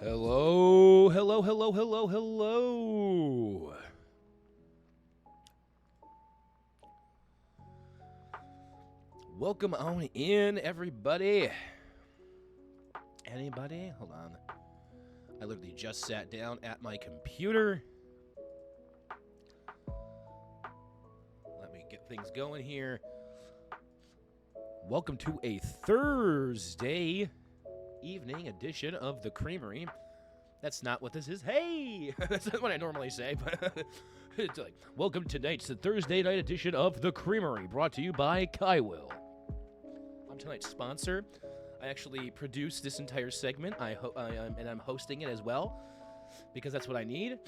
Hello, hello, hello, hello, hello. Welcome on in, everybody. Anybody? Hold on. I literally just sat down at my computer. Let me get things going here. Welcome to a Thursday evening edition of The Creamery. That's not what this is. Hey! That's not what I normally say, but it's like, welcome tonight's the Thursday night edition of The Creamery, brought to you by Kaiwill. I'm tonight's sponsor. I actually produced this entire segment, and I'm hosting it as well, because that's what I need.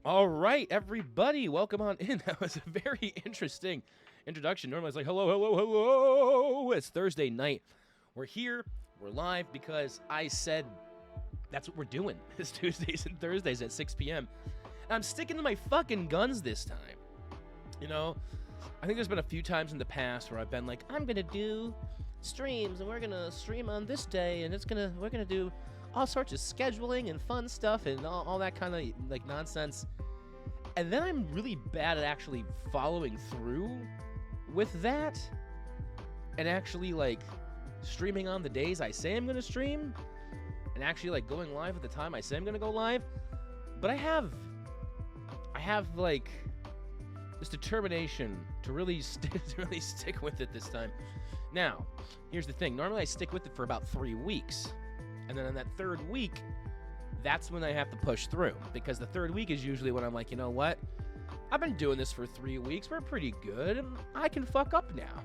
All right, everybody, welcome on in. That was a very interesting introduction. Normally it's like, hello, hello, hello. It's Thursday night. We're here. We're live because I said that's what we're doing. It's Tuesdays and Thursdays at 6 p.m. And I'm sticking to my fucking guns this time. You know, I think there's been a few times in the past where I've been like, I'm going to do streams and we're going to stream on this day and we're going to do all sorts of scheduling and fun stuff and all that kind of like nonsense. And then I'm really bad at actually following through with that and actually like streaming on the days I say I'm going to stream and actually like going live at the time I say I'm going to go live. But I have like this determination to really stick with it this time. Now, here's the thing. Normally I stick with it for about 3 weeks. And then on that third week, that's when I have to push through. Because the third week is usually when I'm like, you know what? I've been doing this for 3 weeks. We're pretty good. I can fuck up now.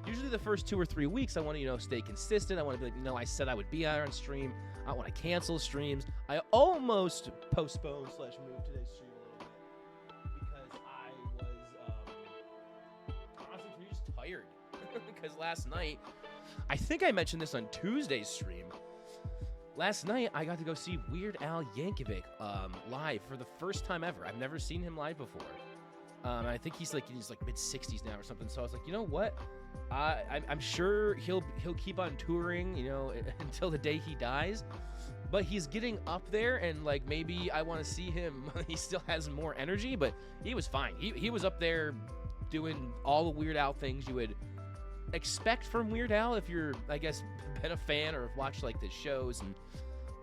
Usually the first 2 or 3 weeks, I want to, stay consistent. I want to be like, I said I would be out on stream. I don't want to cancel streams. I almost postponed / moved today's stream a little bit because I was honestly just tired. Because last night, I think I mentioned this on Tuesday's stream. Last night, I got to go see Weird Al Yankovic live for the first time ever. I've never seen him live before. I think he's like mid-60s now or something. So I was like, you know what? I'm sure he'll keep on touring, until the day he dies. But he's getting up there, and like maybe I want to see him. He still has more energy, but he was fine. He was up there doing all the Weird Al things you would expect from Weird Al if you're, I guess, been a fan or have watched like the shows and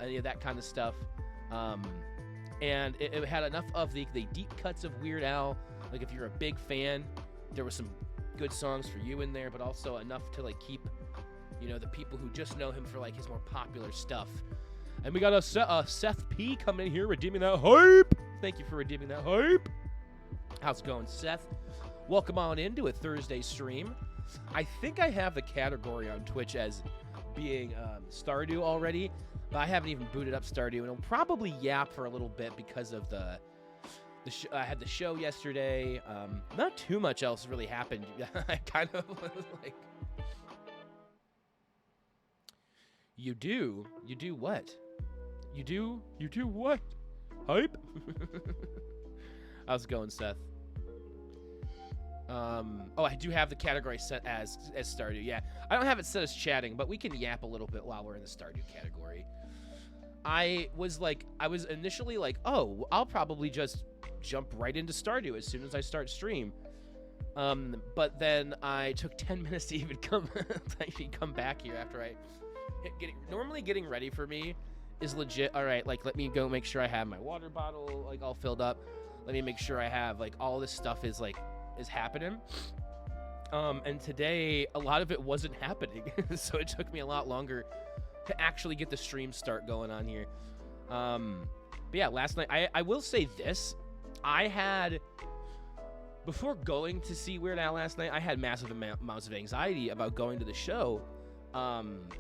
any of that kind of stuff. And it had enough of the deep cuts of Weird Al. Like if you're a big fan, there was some good songs for you in there, but also enough to like keep, the people who just know him for like his more popular stuff. And we got a Seth P coming in here redeeming that hype. Thank you for redeeming that hype. How's it going, Seth? Welcome on into a Thursday stream. I think I have the category on Twitch as being Stardew already, but I haven't even booted up Stardew, and I'll probably yap for a little bit because of I had the show yesterday. Not too much else really happened. I kind of was like, You do what? You do what? Hype? How's it going, Seth? I do have the category set as Stardew. Yeah, I don't have it set as chatting, but we can yap a little bit while we're in the Stardew category. I was initially like, oh, I'll probably just jump right into Stardew as soon as I start stream. But then I took 10 minutes to even come back here after I normally getting ready for me is legit. All right, like let me go make sure I have my water bottle like all filled up. Let me make sure I have like all this stuff is happening. And today a lot of it wasn't happening. So it took me a lot longer to actually get the stream start going on here. But yeah, last night I will say this. Before going to see Weird Al last night, I had massive amounts of anxiety about going to the show.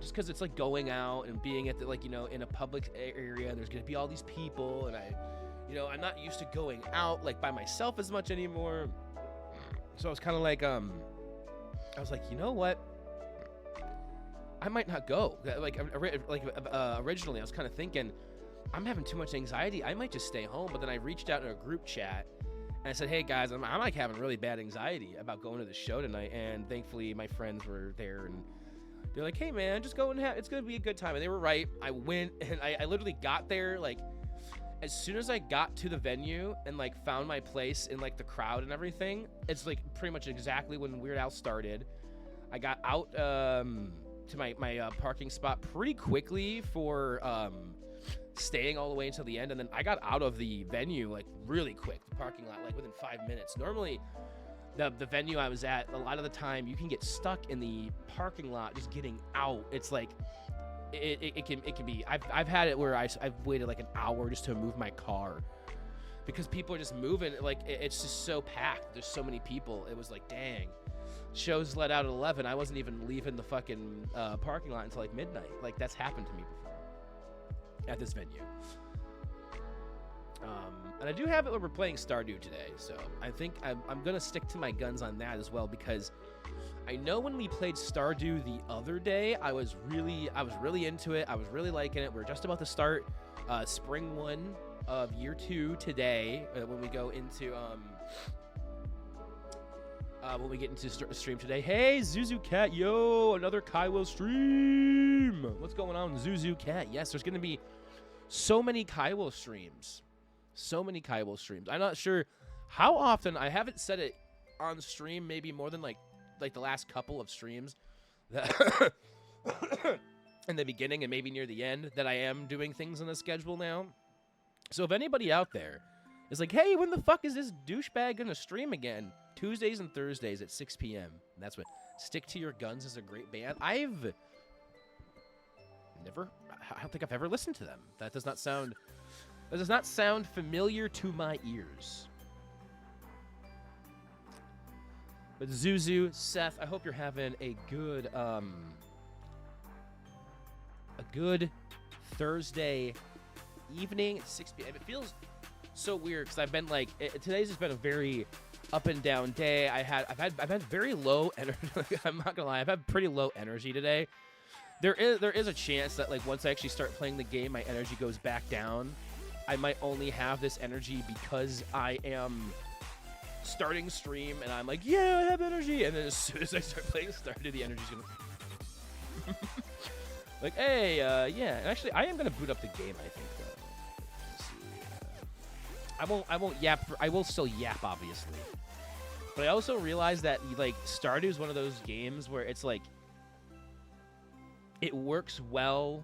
Just because it's like going out and being at the in a public area and there's gonna be all these people and I'm not used to going out like by myself as much anymore. So I was kind of like, I was like, you know what? I might not go. Originally, I was kind of thinking, I'm having too much anxiety. I might just stay home. But then I reached out in a group chat and I said, hey guys, I'm like having really bad anxiety about going to the show tonight. And thankfully, my friends were there and they're like, hey man, just go and it's gonna be a good time. And they were right. I went and I literally got there as soon as I got to the venue and like found my place in like the crowd and everything, it's like pretty much exactly when Weird Al started. I got out to my parking spot pretty quickly for staying all the way until the end, and then I got out of the venue like really quick, the parking lot, like within 5 minutes. Normally the venue I was at, a lot of the time you can get stuck in the parking lot just getting out. It's like it can be, I've had it where I've waited like an hour just to move my car because people are just moving. Like it's just so packed, there's so many people. It was like, dang, shows let out at 11, I wasn't even leaving the fucking parking lot until like midnight. Like that's happened to me before at this venue. And I do have it where we're playing Stardew today, so I think I'm gonna stick to my guns on that as well, because I know when we played Stardew the other day, I was really into it. I was really liking it. We're just about to start spring 1 of year 2 today when we go into when we get into stream today. Hey, Zuzu Cat, yo, another Kaiwo stream. What's going on, Zuzu Cat? Yes, there's gonna be so many Kaiwo streams. So many Kaiwo streams. I'm not sure how often. I haven't said it on stream, maybe more than like the last couple of streams that in the beginning and maybe near the end, that I am doing things on the schedule now. So if anybody out there is like, hey, when the fuck is this douchebag gonna stream again? Tuesdays and Thursdays at 6 p.m. And that's what Stick to Your Guns is a great band. I don't think I've ever listened to them. That does not sound familiar to my ears. But Zuzu, Seth, I hope you're having a good Thursday evening at 6 p.m. It feels so weird because I've been like, today's just been a very up and down day. I've had very low energy. I'm not gonna lie, I've had pretty low energy today. There is a chance that like once I actually start playing the game, my energy goes back down. I might only have this energy because I am starting stream and I'm like, yeah, I have energy, and then as soon as I start playing Stardew, the energy's gonna like, hey, yeah. And actually, I am gonna boot up the game, I think, though. Let's see. I won't yap. I will still yap, obviously. But I also realized that like Stardew is one of those games where it's like it works well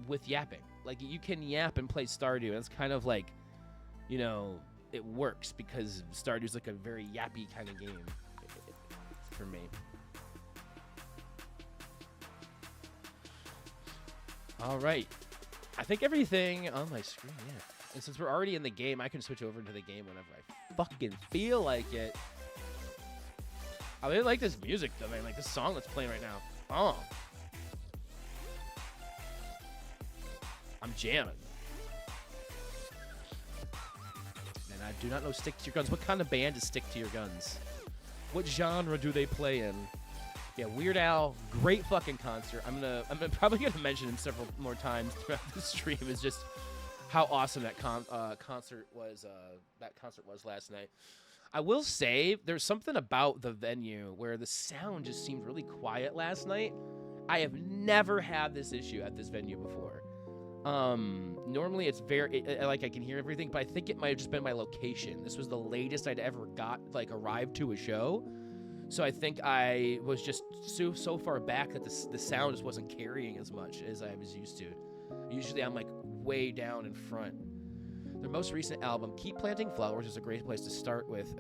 with yapping. Like you can yap and play Stardew, and it's kind of like, you know, it works because Stardew's like a very yappy kind of game for me. All right, I think everything on my screen, yeah. And since we're already in the game, I can switch over into the game whenever I fucking feel like it. I really like this music though, man. Like this song that's playing right now. Oh, I'm jamming. And I do not know Stick to Your Guns. What kind of band is Stick to Your Guns? What genre do they play in? Yeah, Weird Al, great fucking concert. I'm probably gonna mention him several more times throughout the stream. Is just how awesome that concert was. That concert was last night. I will say there's something about the venue where the sound just seemed really quiet last night. I have never had this issue at this venue before. Normally it's very like I can hear everything, but I think it might have just been my location. This was the latest I'd ever arrived to a show, so I think I was just so far back that the sound just wasn't carrying as much as I was used to. Usually I'm like way down in front. Their most recent album, Keep Planting Flowers, is a great place to start with.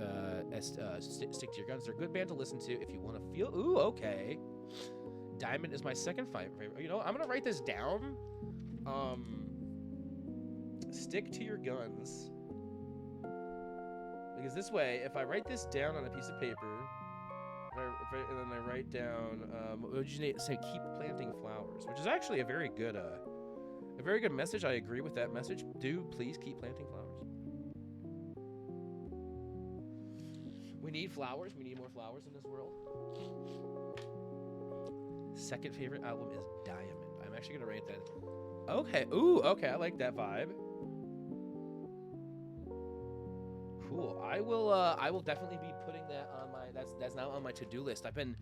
Stick to Your Guns. They're a good band to listen to if you want to feel. Ooh, okay. Diamond is my second favorite. You know, I'm gonna write this down. Stick to Your Guns, because this way, if I write this down on a piece of paper, and then I write down, what would you say? Keep planting flowers, which is actually a very good message. I agree with that message. Do please keep planting flowers. We need flowers. We need more flowers in this world. Second favorite album is Diamond. I'm actually gonna write that. Okay. Ooh. Okay. I like that vibe. Cool. I will definitely be putting that on my. That's now on my to-do list. I've been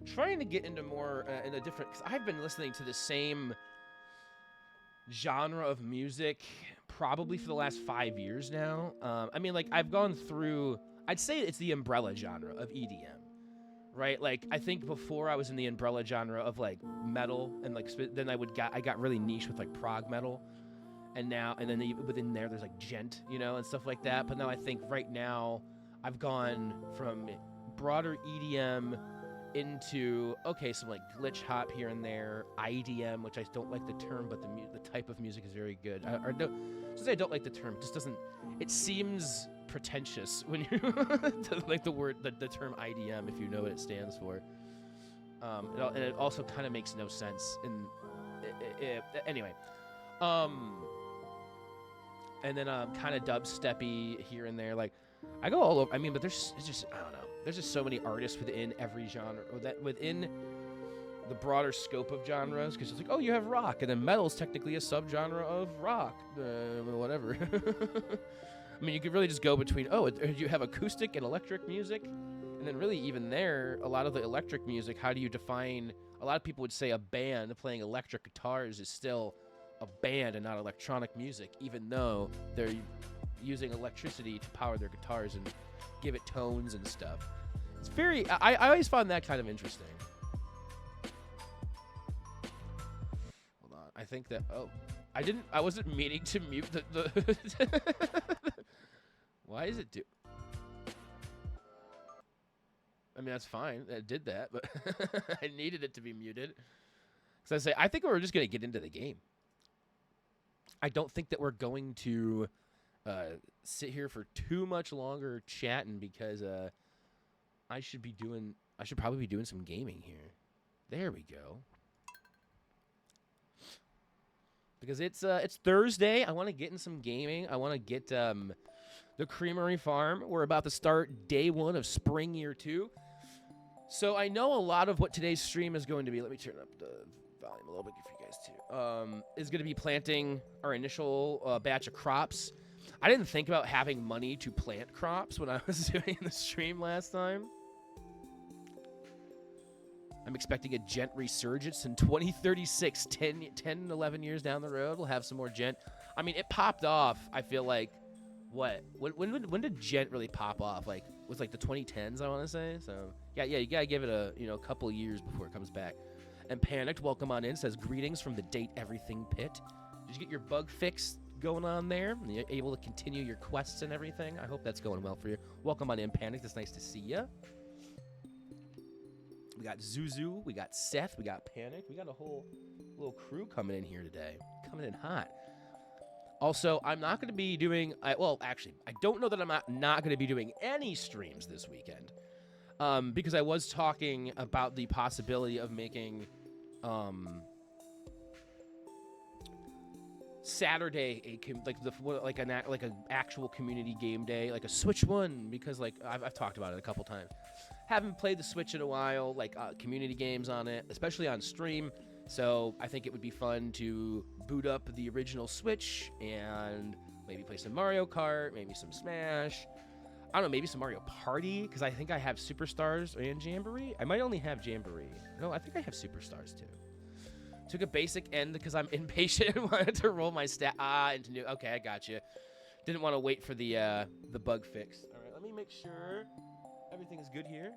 trying to get into more in a different. Cause I've been listening to the same genre of music probably for the last 5 years now. I mean, like, I've gone through, I'd say it's the umbrella genre of EDM, right? Like, I think before I was in the umbrella genre of, like, metal, and, like, then I got really niche with, like, prog metal, and then within there's, like, gent, you know, and stuff like that. But now I think right now I've gone from broader EDM into, okay, some, like, glitch hop here and there, IDM, which I don't like the term, but the type of music is very good. Since I don't like the term, it just doesn't, it seems pretentious when you like the term IDM, if you know what it stands for. And it also kind of makes no sense. Anyway, and then kind of dubsteppy here and there. Like, I go all over. I mean, but it's just, I don't know. There's just so many artists within every genre, or that within the broader scope of genres. Because it's like, oh, you have rock, and then metal's technically a subgenre of rock, whatever. I mean, you could really just go between, oh, you have acoustic and electric music, and then really even there, a lot of the electric music, how do you define? A lot of people would say a band playing electric guitars is still a band and not electronic music, even though they're using electricity to power their guitars and give it tones and stuff. It's very, I always found that kind of interesting. Hold on, I think that, oh, I wasn't meaning to mute the why is it do? I mean, that's fine. I did that, but I needed it to be muted. Because I think we're just going to get into the game. I don't think that we're going to sit here for too much longer chatting, because I should probably be doing some gaming here. There we go. Because it's Thursday. I want to get in some gaming. I want to get the Creamery Farm. We're about to start day 1 of spring year 2. So I know a lot of what today's stream is going to be. Let me turn up the volume a little bit for you guys too. Is going to be planting our initial batch of crops. I didn't think about having money to plant crops when I was doing the stream last time. I'm expecting a gent resurgence in 2036, 10, 11 years down the road. We'll have some more gent. I mean, it popped off, I feel like, what? When did gent really pop off? Like, was like the 2010s, I want to say. So, yeah, you got to give it a couple years before it comes back. And Panicked, welcome on in, says, greetings from the Date Everything pit. Did you get your bug fix going on there? And you're able to continue your quests and everything? I hope that's going well for you. Welcome on in, Panicked. It's nice to see you. We got Zuzu, we got Seth, we got Panic, we got a whole little crew coming in here today. Coming in hot. Also, I'm not going to be doing, well, actually, I don't know that I'm not going to be doing any streams this weekend. Because I was talking about the possibility of making Saturday like an actual community game day, like a Switch one, because like I've talked about it a couple times. Haven't played the Switch in a while, like community games on it, especially on stream. So I think it would be fun to boot up the original Switch and maybe play some Mario Kart, maybe some Smash. I don't know, maybe some Mario Party, because I think I have Superstars and Jamboree. I might only have Jamboree. No, I think I have Superstars too. Took a basic end because I'm impatient and wanted to roll my stat into new. Okay, I got you. Didn't want to wait for the bug fix. All right, let me make sure everything is good here.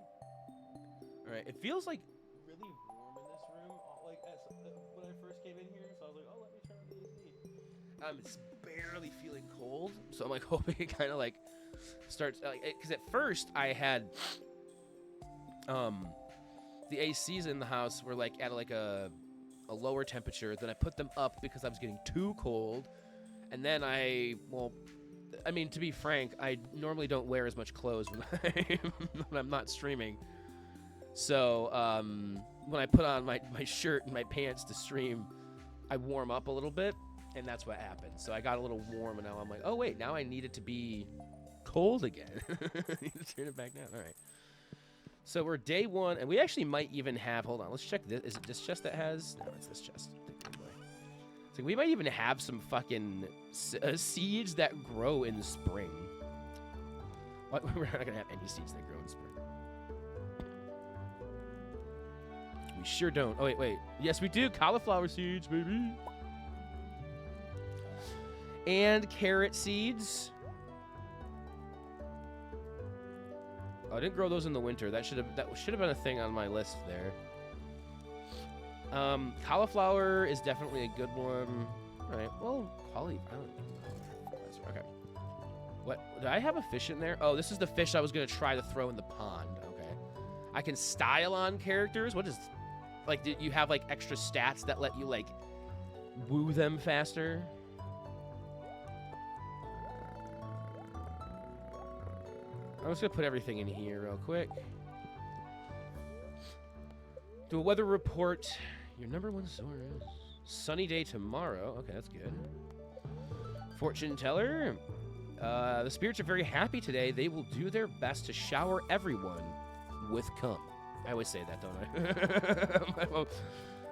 All right, it feels like really warm in this room. Like when I first came in here, so I was like, oh, let me turn on the AC. It's barely feeling cold, so I'm like hoping it kind of like starts. Because at first I had the ACs in the house were like at like a lower temperature. Then I put them up because I was getting too cold. And then I mean, to be frank, I normally don't wear as much clothes when I'm not streaming. So when I put on my shirt and my pants to stream, I warm up a little bit, and that's what happened. So I got a little warm, and now I'm like, oh, wait, now I need it to be cold again. I need to turn it back down. All right. So we're day 1, and we actually might even have, hold on, let's check this. Is it this chest that has, no, it's this chest. So we might even have some fucking seeds that grow in the spring. What? We're not going to have any seeds that grow in spring. We sure don't. Oh, wait. Yes, we do. Cauliflower seeds, baby. And carrot seeds. Oh, I didn't grow those in the winter. That should have been a thing on my list there. Cauliflower is definitely a good one. All right. Well, cauliflower. Okay. What? Did I have a fish in there? Oh, this is the fish I was gonna try to throw in the pond. Okay. I can style on characters. What is? Like, did you have like extra stats that let you like woo them faster? I'm just gonna put everything in here real quick. Do a weather report. Your number one source. Sunny day tomorrow. Okay, that's good. Fortune teller. The spirits are very happy today. They will do their best to shower everyone with cum. I always say that, don't I?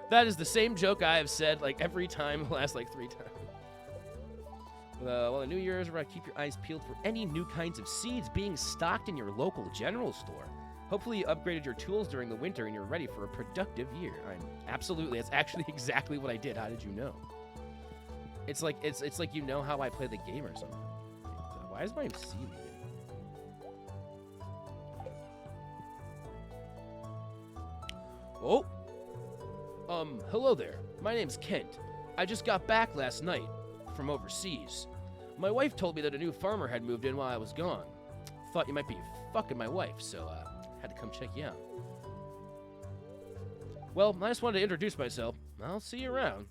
That is the same joke I have said like every time the last like 3 times. Well, the New Year's, where I keep your eyes peeled for any new kinds of seeds being stocked in your local general store. Hopefully you upgraded your tools during the winter and you're ready for a productive year. Absolutely. It's actually exactly what I did. How did you know? It's like you know how I play the game or something. Why is my seed leaving? Oh. Hello there. My name's Kent. I just got back last night from overseas. My wife told me that a new farmer had moved in while I was gone. Thought you might be fucking my wife, so had to come check you out. Well, I just wanted to introduce myself. I'll see you around.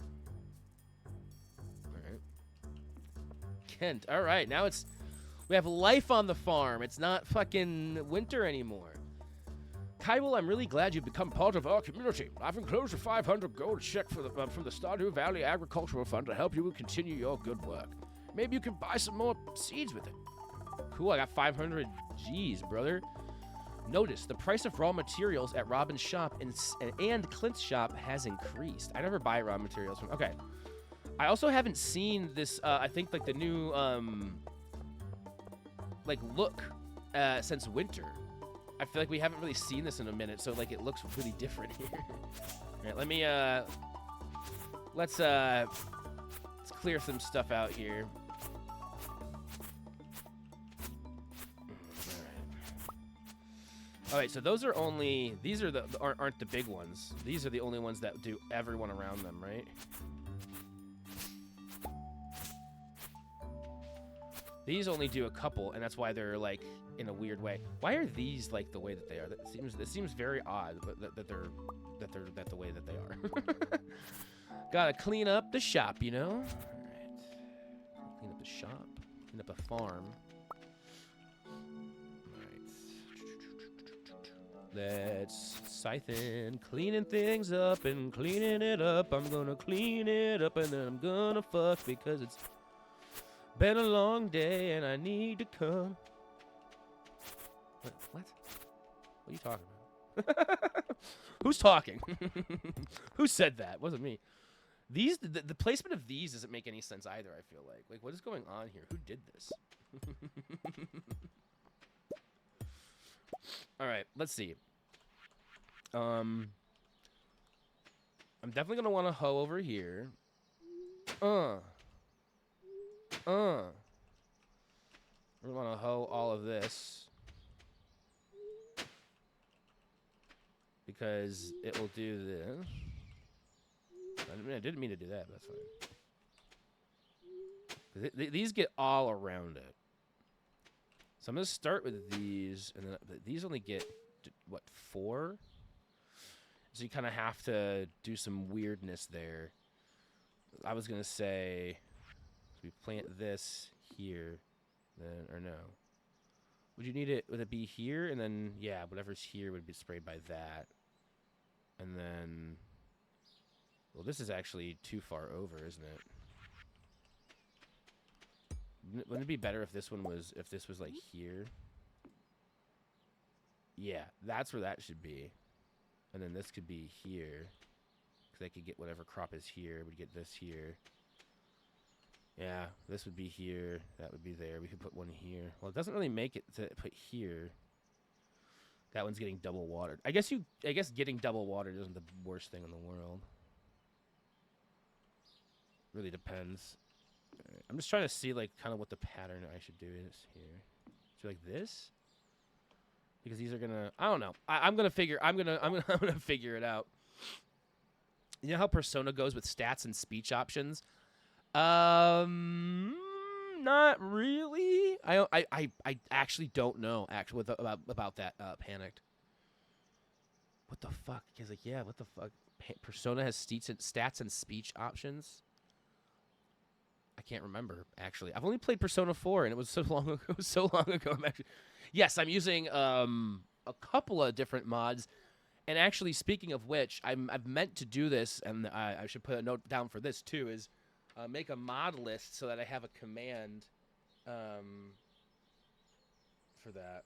Alright. Kent, alright, now we have life on the farm. It's not fucking winter anymore. Kyle, I'm really glad you've become part of our community. I've enclosed a 500 gold check from the Stardew Valley Agricultural Fund to help you continue your good work. Maybe you can buy some more seeds with it. Cool, I got 500 G's, brother. Notice, the price of raw materials at Robin's shop and Clint's shop has increased. I never buy raw materials from... Okay. I also haven't seen this, I think, like, the new, like, look since winter. I feel like we haven't really seen this in a minute, so, like, it looks really different here. All right, let me, let's clear some stuff out here. All right, so those are only, these are aren't the big ones. These are the only ones that do everyone around them, right? These only do a couple, and that's why they're like in a weird way. Why are these like the way that they are? That seems very odd, but that they're the way that they are. Gotta clean up the shop, you know. All right, clean up the shop, clean up a farm. Let's scything, cleaning things up and cleaning it up. I'm gonna clean it up and then I'm gonna fuck because it's been a long day and I need to come. What? What are you talking about? Who's talking? Who said that? Wasn't me. These the placement of these doesn't make any sense either, I feel like. Like, what is going on here? Who did this? All right, let's see. I'm definitely gonna want to hoe over here. We're gonna want to hoe all of this because it will do this. I didn't mean to do that, but that's fine. These get all around it. So I'm going to start with these, and then these only get, what, 4? So you kind of have to do some weirdness there. I was going to say, so we plant this here, then, or no. Would you need it, would it be here? And then, yeah, whatever's here would be sprayed by that. And then, well, this is actually too far over, isn't it? Wouldn't it be better if this was like here? Yeah, that's where that should be. And then this could be here. Because I could get whatever crop is here. We'd get this here. Yeah, this would be here. That would be there. We could put one here. Well, it doesn't really make it to put here. That one's getting double watered. I guess getting double watered isn't the worst thing in the world. Really depends. I'm just trying to see like kind of what the pattern I should do is here. Should I do like this? Because these are gonna. I don't know. I'm gonna figure. I'm gonna figure it out. You know how Persona goes with stats and speech options? Not really. I actually don't know. Actually, about that. Panicked. What the fuck? He's like, yeah. What the fuck? Persona has stats and speech options. I can't remember actually. I've only played Persona 4, and it was so long ago. It was so long ago. Yes, I'm using a couple of different mods. And actually, speaking of which, I've meant to do this, and I should put a note down for this too. Is make a mod list so that I have a command for that.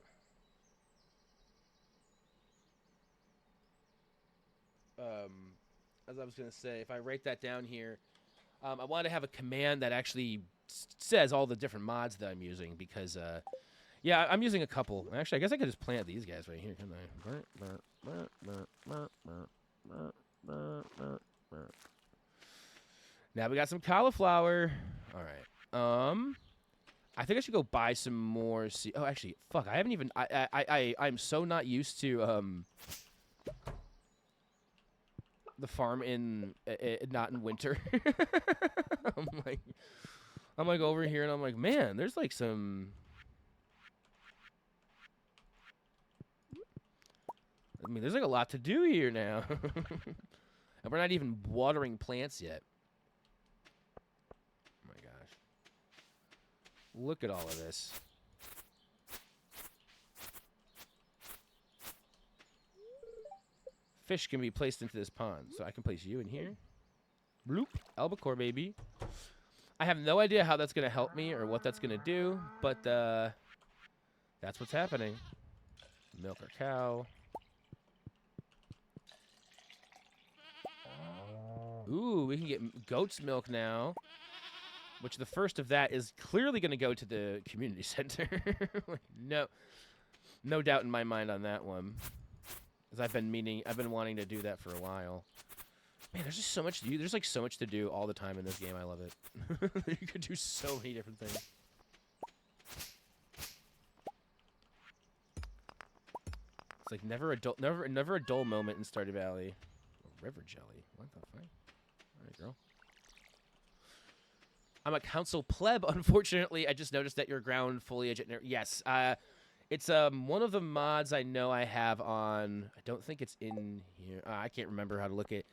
As I was gonna say, if I write that down here, I want to have a command that actually says all the different mods that I'm using because, yeah, I'm using a couple. Actually, I guess I could just plant these guys right here, couldn't I? Now we got some cauliflower. All right. I think I should go buy some more. Oh, actually, fuck. I haven't even. I'm so not used to the farm in not in winter. I'm like over here and I'm like, man, there's like some. I mean, there's like a lot to do here now. And we're not even watering plants yet. Oh my gosh. Look at all of this. Fish can be placed into this pond. So I can place you in here. Bloop. Albacore, baby. I have no idea how that's going to help me or what that's going to do. But that's what's happening. Milk our cow. Ooh, we can get goat's milk now. Which the first of that is clearly going to go to the community center. No doubt in my mind on that one. Because I've been wanting to do that for a while. Man, there's just so much to do. There's like so much to do all the time in this game. I love it. You could do so many different things. It's like never a dull moment in Stardew Valley. Oh, river jelly. What the fuck? All right, girl. I'm a council pleb. Unfortunately, I just noticed that your ground foliage. Yes. It's one of the mods I know I have on. I don't think it's in here. I can't remember how to look at.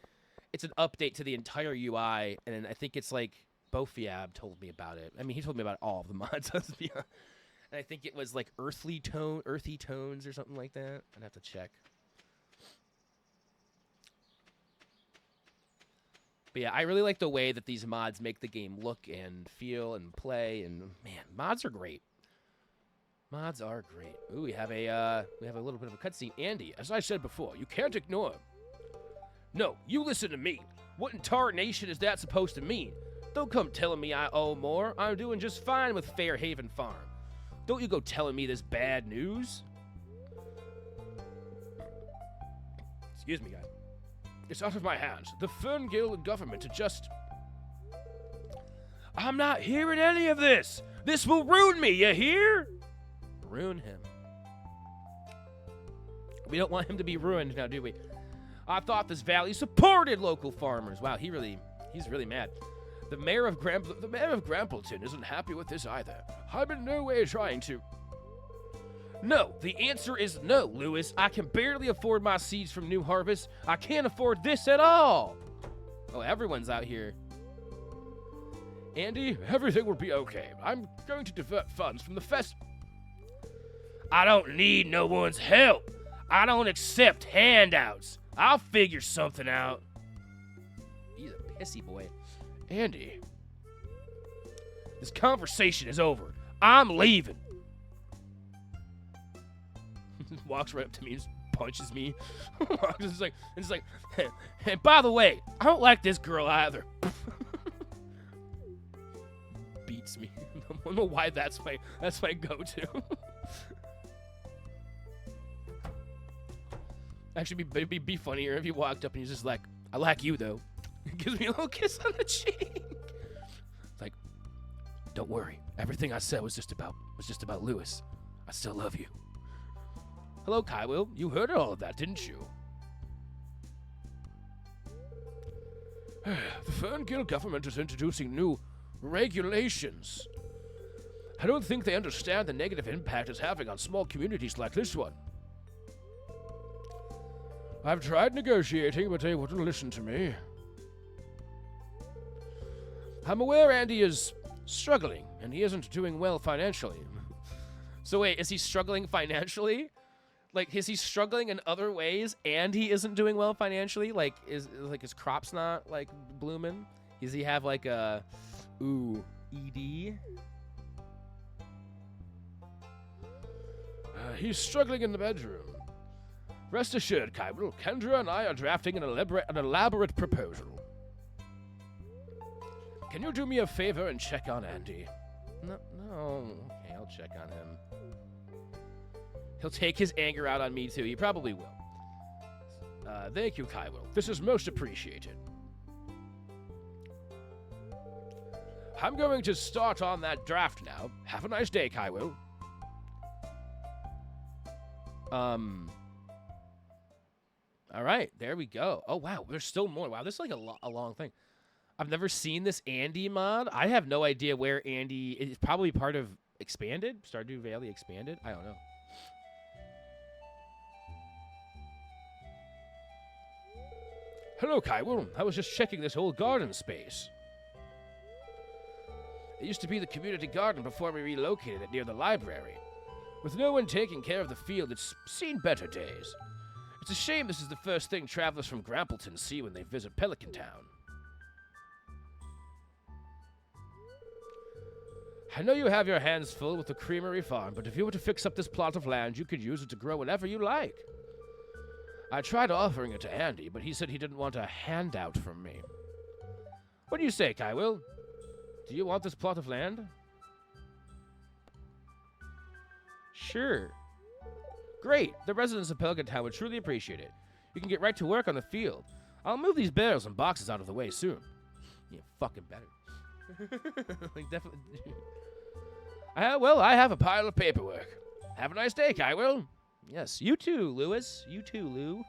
It's an update to the entire UI, and I think it's like Bofiab told me about it. I mean, he told me about all of the mods. And I think it was like earthy tones or something like that. I'd have to check. But yeah, I really like the way that these mods make the game look and feel and play. And man, mods are great. Mods are great. Ooh, we have a little bit of a cutscene. Andy, as I said before, you can't ignore him. No, you listen to me. What in tarnation is that supposed to mean? Don't come telling me I owe more. I'm doing just fine with Fairhaven Farm. Don't you go telling me this bad news. Excuse me, guys. It's out of my hands. The Ferngill government are just... I'm not hearing any of this. This will ruin me, you hear? Ruin him. We don't want him to be ruined now, do we? I thought this valley supported local farmers. Wow, he's really mad. The mayor of Grampleton isn't happy with this either. I'm in no way trying to. No, the answer is no, Lewis. I can barely afford my seeds from New Harvest. I can't afford this at all. Oh, everyone's out here. Andy, everything will be okay. I'm going to divert funds from the fest. I don't need no one's help. I don't accept handouts. I'll figure something out. He's a pissy boy. Andy, this conversation is over. I'm leaving. Walks right up to me and just punches me. It's like, and by the way, I don't like this girl either. Beats me. I don't know why that's my go-to. Actually, it'd be funnier if he walked up and he's just like, I like you, though. He gives me a little kiss on the cheek. It's like, Don't worry. Everything I said was just about Lewis. I still love you. Hello, Kyle. You heard all of that, didn't you? The Ferngill government is introducing new regulations. I don't think they understand the negative impact it's having on small communities like this one. I've tried negotiating, but they wouldn't listen to me. I'm aware Andy is struggling, and he isn't doing well financially. So wait, is he struggling financially? Like, is he struggling in other ways, and he isn't doing well financially? Like, is his crops not, like, blooming? Does he have, like, a... Ooh, ED? He's struggling in the bedroom. Rest assured, Kyril, Kendra and I are drafting an elaborate proposal. Can you do me a favor and check on Andy? No. Okay, I'll check on him. He'll take his anger out on me, too. He probably will. Thank you, Kyril. This is most appreciated. I'm going to start on that draft now. Have a nice day, Kyril. All right, there we go. Oh, wow, there's still more. Wow, this is like a long thing. I've never seen this Andy mod. I have no idea where Andy is. Probably part of Expanded? Stardew Valley Expanded? I don't know. Hello, Kyril. I was just checking this old garden space. It used to be the community garden before we relocated it near the library. With no one taking care of the field, it's seen better days. It's a shame this is the first thing travelers from Grampleton see when they visit Pelican Town. I know you have your hands full with the Creamery Farm, but if you were to fix up this plot of land, you could use it to grow whatever you like. I tried offering it to Andy, but he said he didn't want a handout from me. What do you say, Kyril? Do you want this plot of land? Sure. Great. The residents of Pelican Town would truly appreciate it. You can get right to work on the field. I'll move these barrels and boxes out of the way soon. Yeah, fucking better. Like, definitely. Well, I have a pile of paperwork. Have a nice day, Kyril. Yes, you too, Lewis. You too, Lou.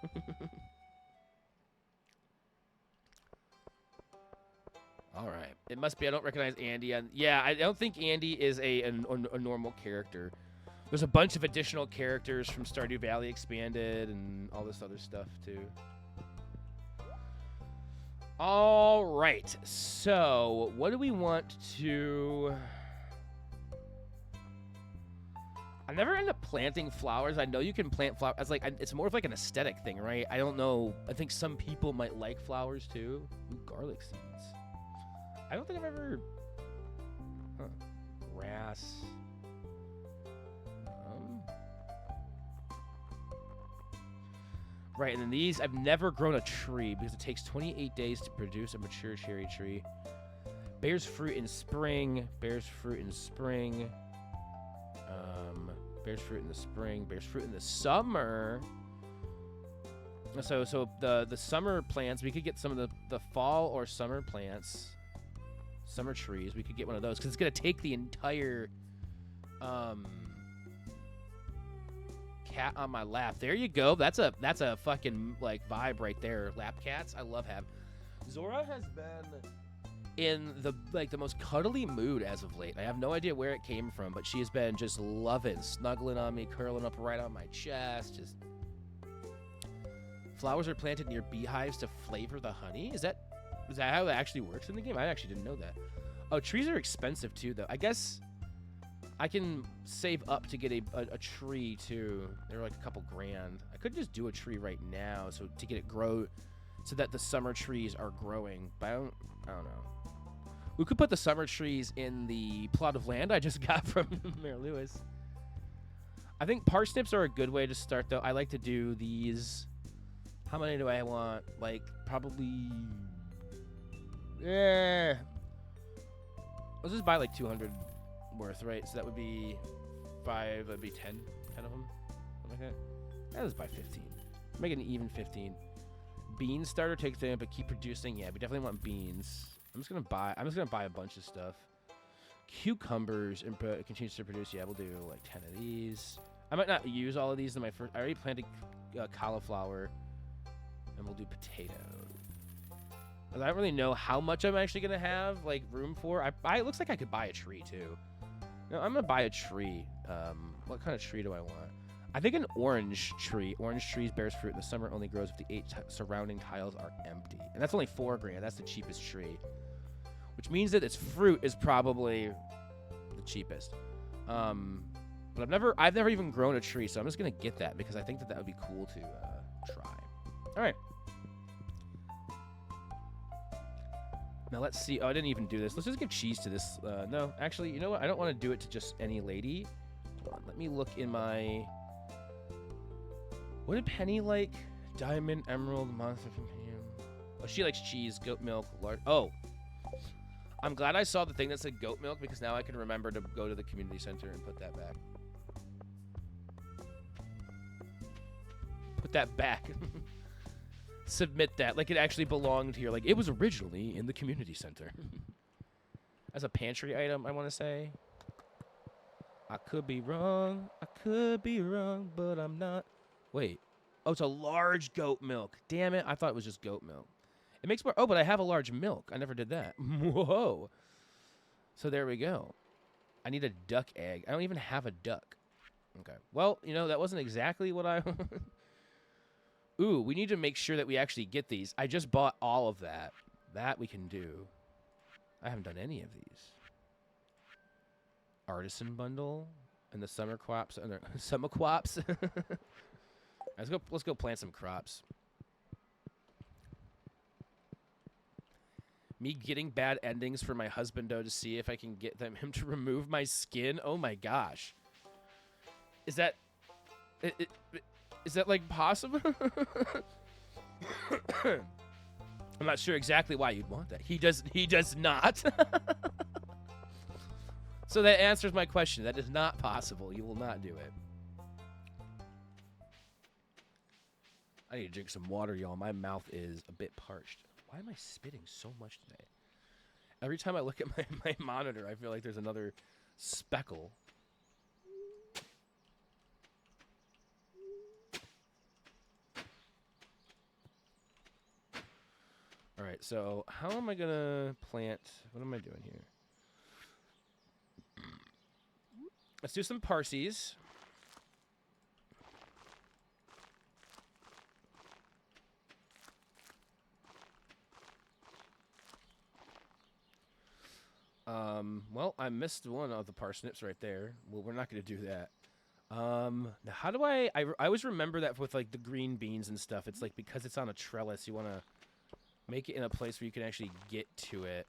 All right. It must be I don't recognize Andy. Yeah, I don't think Andy is a normal character. There's a bunch of additional characters from Stardew Valley Expanded and all this other stuff, too. All right. So, what do we want to... I never end up planting flowers. I know you can plant flowers. It's more of like an aesthetic thing, right? I don't know. I think some people might like flowers, too. Ooh, garlic seeds. I don't think I've ever... Huh. Grass... Right, and then these, I've never grown a tree because it takes 28 days to produce a mature cherry tree. Bears fruit in spring. Bears fruit in spring. Bears fruit in the spring. Bears fruit in the summer. So the summer plants, we could get some of the fall or summer plants. Summer trees, we could get one of those because it's going to take the entire... cat on my lap. There you go. That's a fucking like vibe right there. Lap cats. I love having. Zora has been in the most cuddly mood as of late. I have no idea where it came from, but she has been just loving, snuggling on me, curling up right on my chest. Just flowers are planted near beehives to flavor the honey. Is that how it actually works in the game? I actually didn't know that. Oh, trees are expensive too, though. I guess I can save up to get a tree, too. They're like a couple grand. I could just do a tree right now to get it grow so that the summer trees are growing. But I don't know. We could put the summer trees in the plot of land I just got from Mayor Lewis. I think parsnips are a good way to start, though. I like to do these. How many do I want? Like, probably... Yeah. Let's just buy like 200 worth, right? So that would be 5, that'd be 10 of them. Something like that. Yeah, let's buy 15. Make it an even 15. Bean starter takes them, but keep producing. Yeah, we definitely want beans. I'm just gonna buy a bunch of stuff. Cucumbers input. It continues to produce. Yeah, we'll do like 10 of these. I might not use all of these in my first. I already planted cauliflower, and we'll do potatoes. I don't really know how much I'm actually gonna have like room for. It looks like I could buy a tree too. No, I'm gonna buy a tree. What kind of tree do I want? I think an orange tree. Orange trees bears fruit in the summer. Only grows if the 8 surrounding tiles are empty, and that's only 4 grand. That's the cheapest tree, which means that its fruit is probably the cheapest. But I've never even grown a tree, so I'm just gonna get that because I think that would be cool to try. All right. Now let's see. Oh, I didn't even do this. Let's just give cheese to this. No, actually, you know what? I don't want to do it to just any lady. Hold on, let me look in my. What did Penny like? Diamond, emerald, monster companion. Oh, she likes cheese, goat milk, large. Oh, I'm glad I saw the thing that said goat milk because now I can remember to go to the community center and put that back. Put that back. Submit that like it actually belonged here, like it was originally in the community center. As a pantry item, I want to say. I could be wrong, but I'm not. Wait, oh, it's a large goat milk. Damn it, I thought it was just goat milk. It makes more. Oh, but I have a large milk. I never did that. Whoa. So there we go. I need a duck egg. I don't even have a duck. Okay. Well, you know, that wasn't exactly what I. Ooh, we need to make sure that we actually get these. I just bought all of that. That we can do. I haven't done any of these. Artisan bundle and the summer crops and the summer crops. Let's go plant some crops. Me getting bad endings for my husband though to see if I can get him to remove my skin. Oh my gosh. Is that is that like possible? I'm not sure exactly why you'd want that. He does not. So that answers my question. That is not possible. You will not do it. I need to drink some water, y'all. My mouth is a bit parched. Why am I spitting so much today? Every time I look at my monitor, I feel like there's another speckle. All right, so how am I going to plant? What am I doing here? Let's do some parsees. Well, I missed one of the parsnips right there. Well, we're not going to do that. Now how do I always remember that with like the green beans and stuff. It's like because it's on a trellis, you want to make it in a place where you can actually get to it.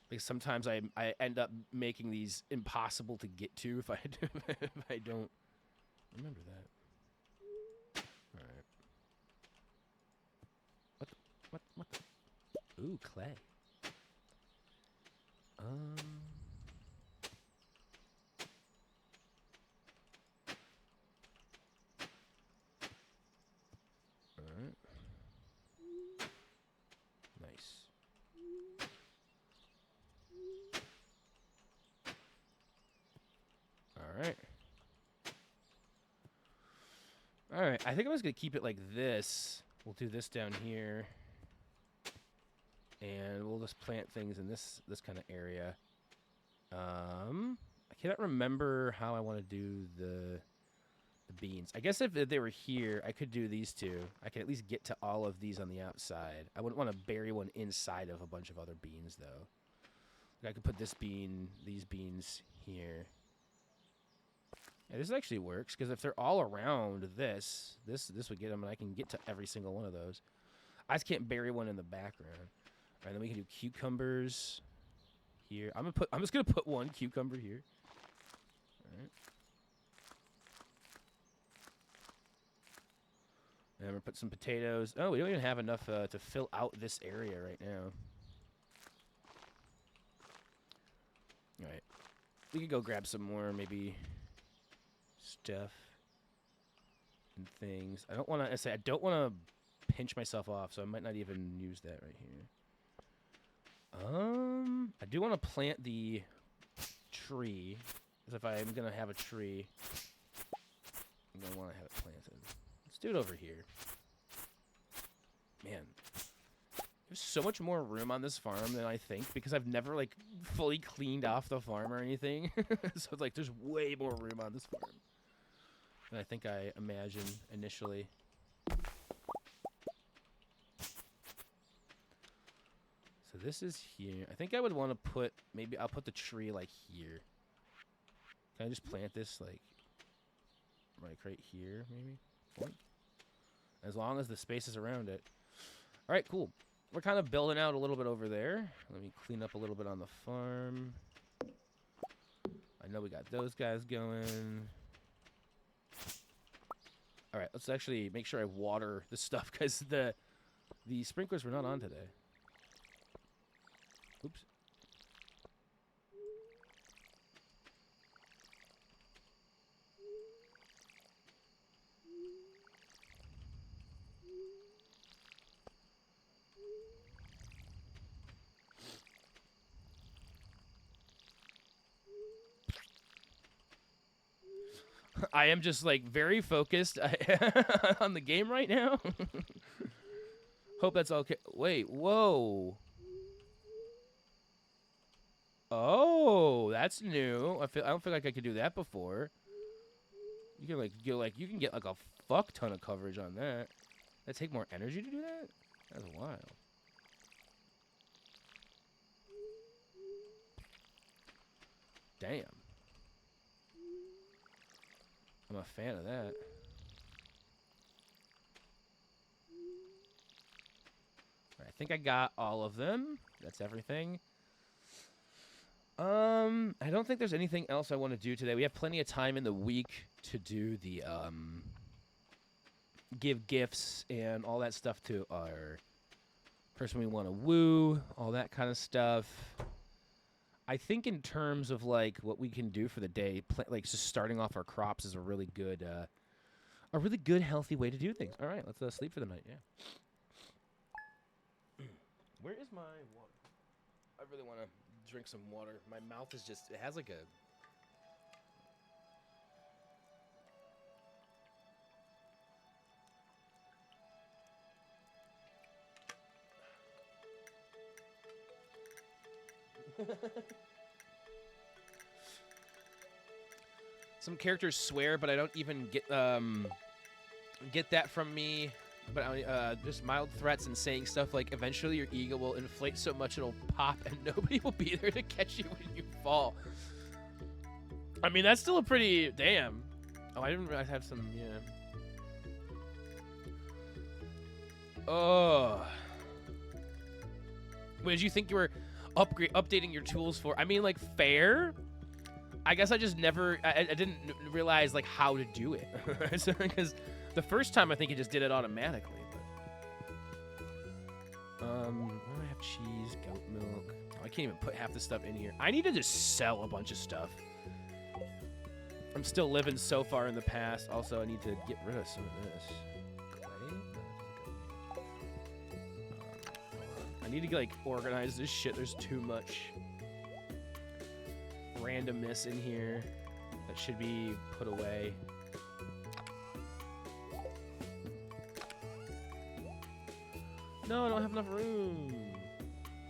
Because sometimes I end up making these impossible to get to if I don't remember that. All right. What? Ooh, clay. All right. Nice. All right. All right. I think I'm just going to keep it like this. We'll do this down here. And we'll just plant things in this kind of area. I cannot remember how I want to do the beans. I guess if they were here, I could do these two. I could at least get to all of these on the outside. I wouldn't want to bury one inside of a bunch of other beans, though. Like I could put these beans here. Yeah, this actually works, because if they're all around this would get them, and I can get to every single one of those. I just can't bury one in the background. All right, then we can do cucumbers here. I'm just gonna put one cucumber here. All right. And I'm gonna put some potatoes. Oh, we don't even have enough to fill out this area right now. All right, we could go grab some more maybe stuff and things. I don't want to pinch myself off, so I might not even use that right here. I do want to plant the tree, because if I'm gonna have a tree, I'm gonna want to have it planted. Let's do it over here. Man, there's so much more room on this farm than I think, because I've never like fully cleaned off the farm or anything. So it's like there's way more room on this farm than I think I imagined initially. So this is here. I think I would want to put, maybe I'll put the tree like here. Can I just plant this like right here, maybe? As long as the space is around it. All right, cool. We're kind of building out a little bit over there. Let me clean up a little bit on the farm. I know we got those guys going. All right, let's actually make sure I water the stuff, because the sprinklers were not on today. Oops. I am just like very focused on the game right now. Hope that's okay. Wait, whoa. Oh, that's new. I don't feel like I could do that before. You can you can get like a fuck ton of coverage on that. That take more energy to do that? That's wild. Damn. I'm a fan of that. I think I got all of them. That's everything. I don't think there's anything else I want to do today. We have plenty of time in the week to do the, give gifts and all that stuff to our person we want to woo, all that kind of stuff. I think in terms of, like, what we can do for the day, like, just starting off our crops is a really good, healthy way to do things. All right, let's sleep for the night, yeah. Where is my water? I really want to drink some water. My mouth is just, it has like a... Some characters swear, but I don't even get that from me. But just mild threats and saying stuff like, eventually your ego will inflate so much it'll pop and nobody will be there to catch you when you fall. I mean, that's still a pretty... Damn. Oh, I didn't realize I have some... Yeah. Oh. What did you think you were updating your tools for? I mean, like, fair? I guess I just never... I didn't realize, like, how to do it. Because... The first time, I think it just did it automatically. But, I have cheese, goat milk. Oh, I can't even put half the stuff in here. I need to just sell a bunch of stuff. I'm still living so far in the past. Also, I need to get rid of some of this. Clay? I need to, like, organize this shit. There's too much randomness in here that should be put away. No, I don't have enough room.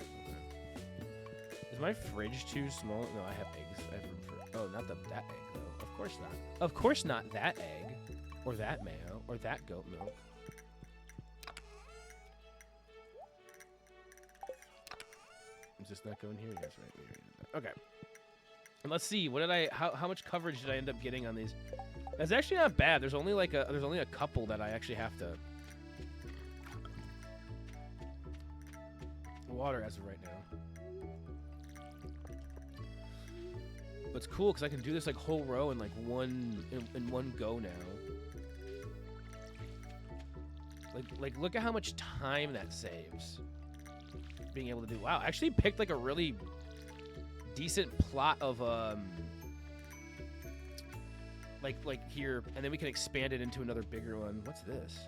Okay. Is my fridge too small? No, I have eggs. I have room for... Oh, not that egg, though. Of course not. Of course not that egg. Or that mayo. Or that goat milk. Is this not going here? Yes, right. Okay. And let's see. What did I... How much coverage did I end up getting on these? That's actually not bad. There's only like a... There's only a couple that I actually have to... water as of right now. But it's cool because I can do this like whole row in like one go now. Like look at how much time that saves. Being able to do... Wow, I actually picked like a really decent plot of like here, and then we can expand it into another bigger one. What's this?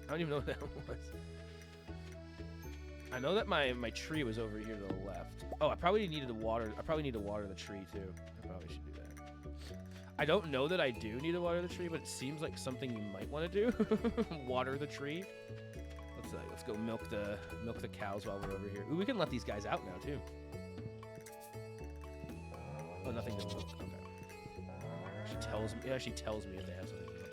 I don't even know what that was. I know that my tree was over here to the left. Oh, I probably needed to water. I probably need to water the tree too. I probably should do that. I don't know that I do need to water the tree, but it seems like something you might want to do. Water the tree. Let's go milk the cows while we're over here. Ooh, we can let these guys out now too. Oh, nothing to milk. Okay. She tells me. Yeah, she tells me if they have something to milk.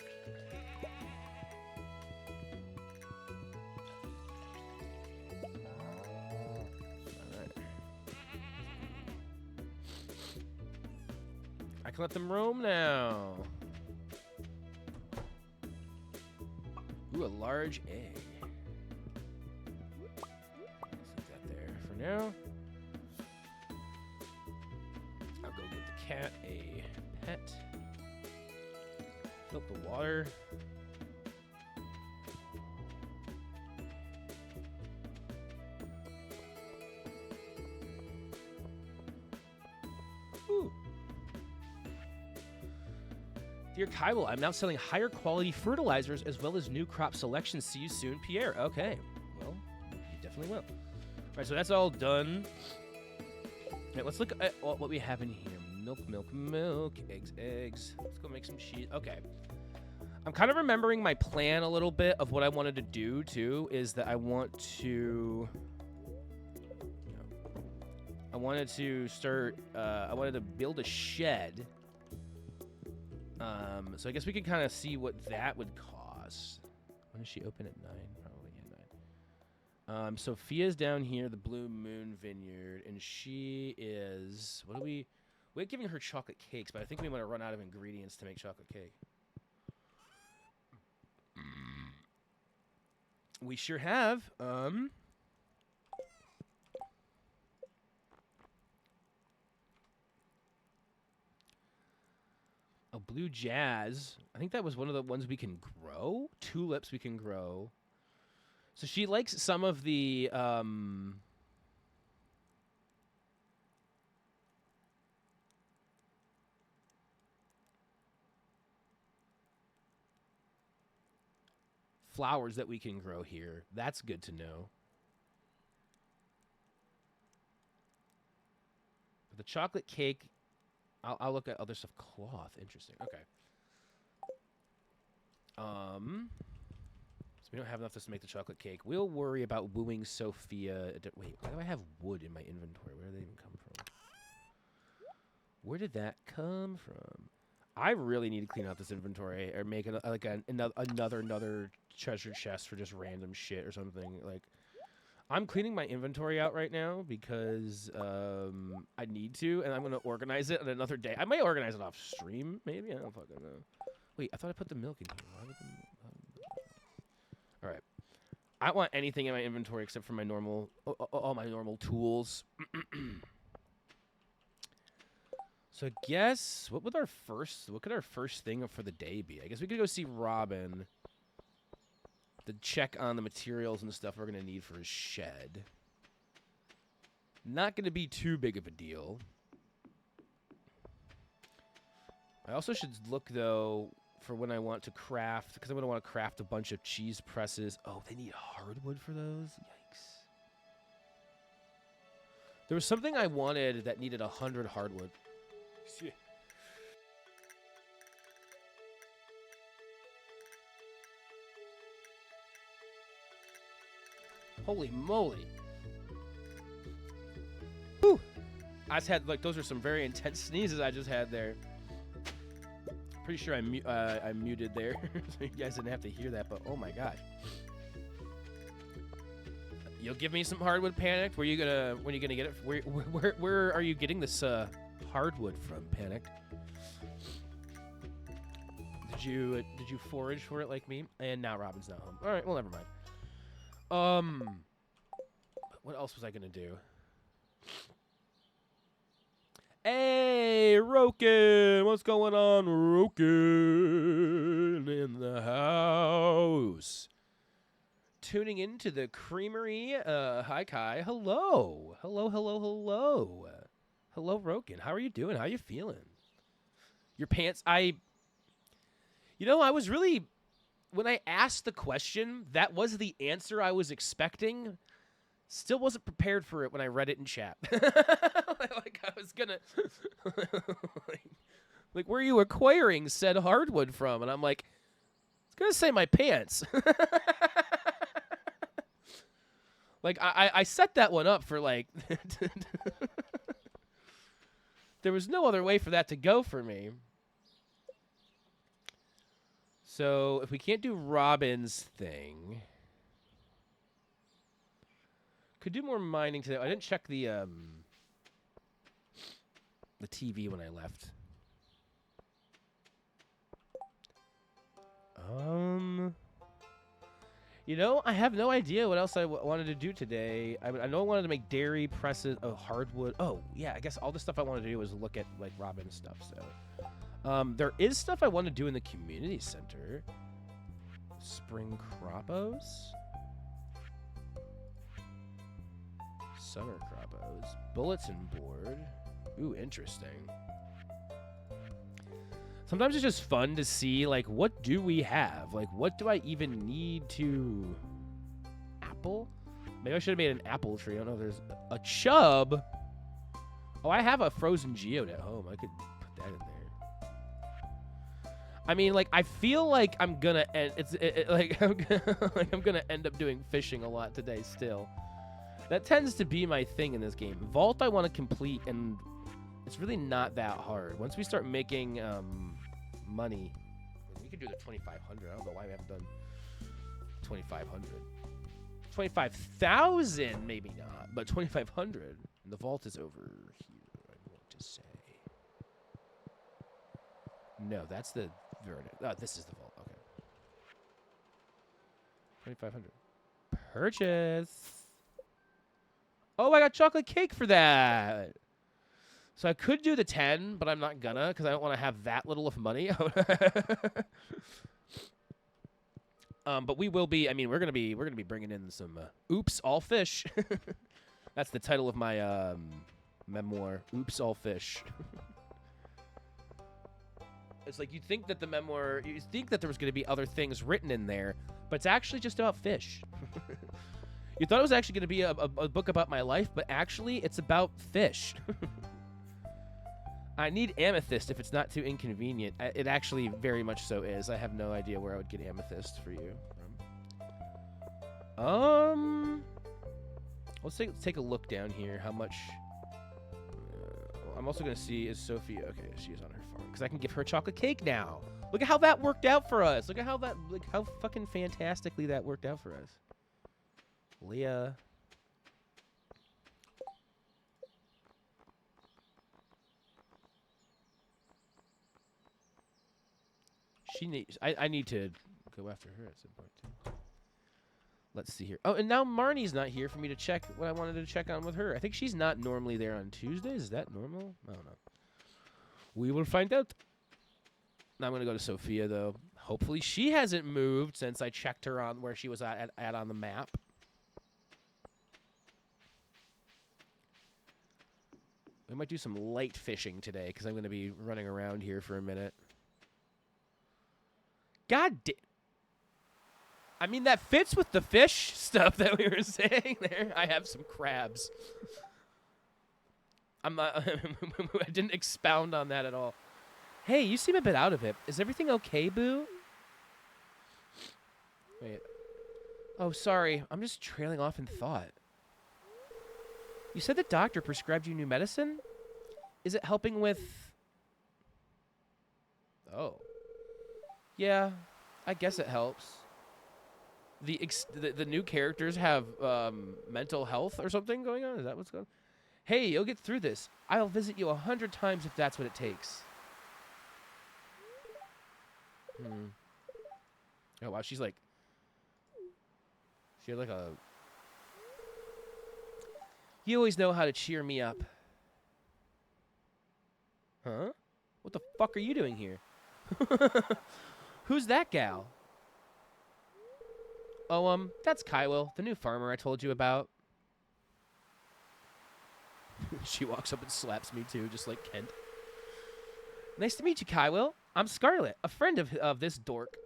I can let them roam now. Ooh, a large egg. Let's leave that there for now. I'll go get the cat a pet. Fill up the water. Ooh. Dear Kyle, I'm now selling higher quality fertilizers as well as new crop selections. See you soon, Pierre. Okay. Well, you definitely will. All right, so that's all done. Right, let's look at what we have in here. Milk, milk, milk. Eggs, eggs. Let's go make some cheese. Okay. I'm kind of remembering my plan a little bit of what I wanted to do, too, is that I want to... I wanted to start... I wanted to build a shed... so I guess we could kind of see what that would cost. When does she open at 9? Probably at 9. Sophia's down here, the Blue Moon Vineyard, and she is... What do we... We're giving her chocolate cakes, but I think we want to run out of ingredients to make chocolate cake. We sure have. A blue jazz. I think that was one of the ones we can grow. Tulips we can grow. So she likes some of the flowers that we can grow here. That's good to know. But the chocolate cake, I'll look at other stuff. Cloth, interesting. Okay. So we don't have enough to make the chocolate cake. We'll worry about wooing Sophia. Wait, why do I have wood in my inventory? Where did they even come from? Where did that come from? I really need to clean out this inventory or make it like another treasure chest for just random shit or something. Like, I'm cleaning my inventory out right now because I need to, and I'm going to organize it on another day. I might organize it off stream, maybe. I don't fucking know. Wait, I thought I put the milk in here. Why would all right. I don't want anything in my inventory except for my normal, all my normal tools. So I guess what could our first thing for the day be? I guess we could go see Robin to check on the materials and stuff we're gonna need for his shed. Not gonna be too big of a deal. I also should look though for when I want to craft, because I'm gonna want to craft a bunch of cheese presses. Oh, they need hardwood for those? Yikes. There was something I wanted that needed 100 hardwood. Shit. Holy moly. Whew. I just had, like, those are some very intense sneezes I just had there. Pretty sure I muted there, so you guys didn't have to hear that, but oh my gosh. You'll give me some hardwood, Panicked? When are you gonna get it? Where are you getting this hardwood from, Panicked? Did you forage for it like me? And now Robin's not home. All right, well, never mind. What else was I gonna do? Hey, Roken! What's going on, Roken? In the house. Tuning into the creamery. Hi, Kai. Hello. Hello, hello, hello. Hello, Roken. How are you doing? How are you feeling? Your pants, I was really, when I asked the question, that was the answer I was expecting. Still wasn't prepared for it when I read it in chat. Like I was gonna, like, where are you acquiring said hardwood from? And I'm like, it's gonna say my pants. Like I set that one up for like, there was no other way for that to go for me. So if we can't do Robin's thing. Could do more mining today. I didn't check the TV when I left. You know, I have no idea what else I wanted to do today. I know I wanted to make dairy presses, hardwood. Oh, yeah, I guess all the stuff I wanted to do was look at, like, Robin's stuff, so. There is stuff I want to do in the community center. Spring Cropos. Summer Cropos. Bulletin board. Ooh, interesting. Sometimes it's just fun to see, like, what do we have? Like, what do I even need to... Apple? Maybe I should have made an apple tree. I don't know if there's... A chub? Oh, I have a frozen geode at home. I could put that in there. I mean, like, I feel like I'm gonna end... I'm gonna end up doing fishing a lot today still. That tends to be my thing in this game. Vault I want to complete, and it's really not that hard. Once we start making money, we could do the 2,500. I don't know why we haven't done 2,500. 25,000, maybe not, but 2,500. And the vault is over here, I want to say. No, that's the verdict. Oh, this is the vault. Okay. 2,500. Purchase. Oh, I got chocolate cake for that. So I could do the 10, but I'm not gonna because I don't want to have that little of money. But we will be. I mean, we're gonna be bringing in some. Oops, all fish. That's the title of my memoir. Oops, all fish. It's like you'd think that the memoir. You think that there was gonna be other things written in there, but it's actually just about fish. You thought it was actually going to be a book about my life, but actually it's about fish. I need amethyst if it's not too inconvenient. It actually very much so is. I have no idea where I would get amethyst for you. Let's take a look down here. How much... I'm also going to see, is Sophie... Okay, she is on her farm. Because I can give her chocolate cake now. Look at how that worked out for us. Look at how that... Like, how fucking fantastically that worked out for us. Leah. She needs... I need to go after her at some point, too. Let's see here. Oh, and now Marnie's not here for me to check what I wanted to check on with her. I think she's not normally there on Tuesdays. Is that normal? I don't know. We will find out. Now I'm going to go to Sophia, though. Hopefully she hasn't moved since I checked her on where she was at on the map. We might do some light fishing today because I'm going to be running around here for a minute. God damn. I mean, that fits with the fish stuff that we were saying there. I have some crabs. I'm not... I didn't expound on that at all. Hey, you seem a bit out of it. Is everything okay, boo? Wait. Oh, sorry. I'm just trailing off in thought. You said the doctor prescribed you new medicine? Is it helping with... Oh. Yeah, I guess it helps. The new characters have mental health or something going on? Is that what's going on? Hey, you'll get through this. I'll visit you 100 times if that's what it takes. Oh, wow, she's like... She had like a... You always know how to cheer me up. Huh? What the fuck are you doing here? Who's that gal? Oh, that's Kywell, the new farmer I told you about. She walks up and slaps me too, just like Kent. Nice to meet you, Kywell. I'm Scarlet, a friend of this dork.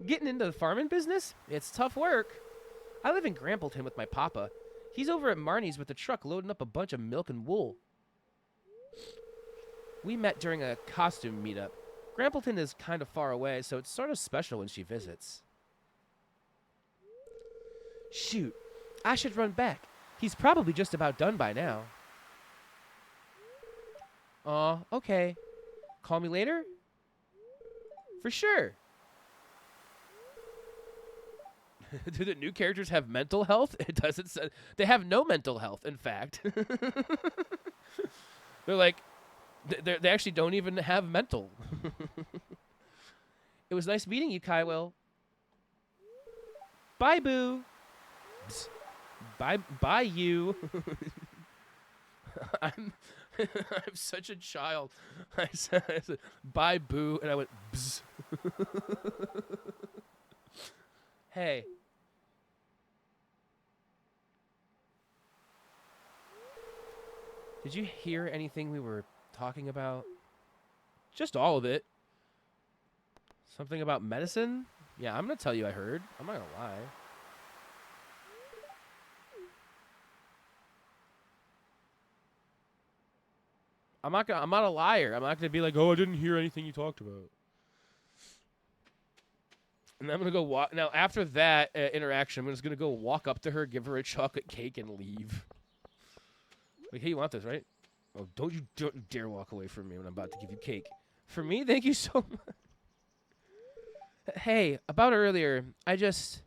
Getting into the farming business? It's tough work. I live in Grambleton with my papa. He's over at Marnie's with the truck loading up a bunch of milk and wool. We met during a costume meetup. Grampleton is kind of far away, so it's sort of special when she visits. Shoot, I should run back. He's probably just about done by now. Aw, okay. Call me later? For sure. Do the new characters have mental health? It doesn't say. They have no mental health, in fact. They're like, they actually don't even have mental. It was nice meeting you, Kywell. Bye, Boo. Bye, you. I'm such a child. I said, bye, Boo, and I went, bzz. Hey. Did you hear anything we were talking about? Just all of it. Something about medicine? Yeah, I'm going to tell you I heard. I'm not going to lie. I'm not a liar. I'm not going to be like, oh, I didn't hear anything you talked about. And I'm going to go walk. Now, after that interaction, I'm just going to go walk up to her, give her a chocolate cake, and leave. Like, hey, you want this, right? Oh, don't you dare walk away from me when I'm about to give you cake. For me? Thank you so much. Hey, about earlier, I just...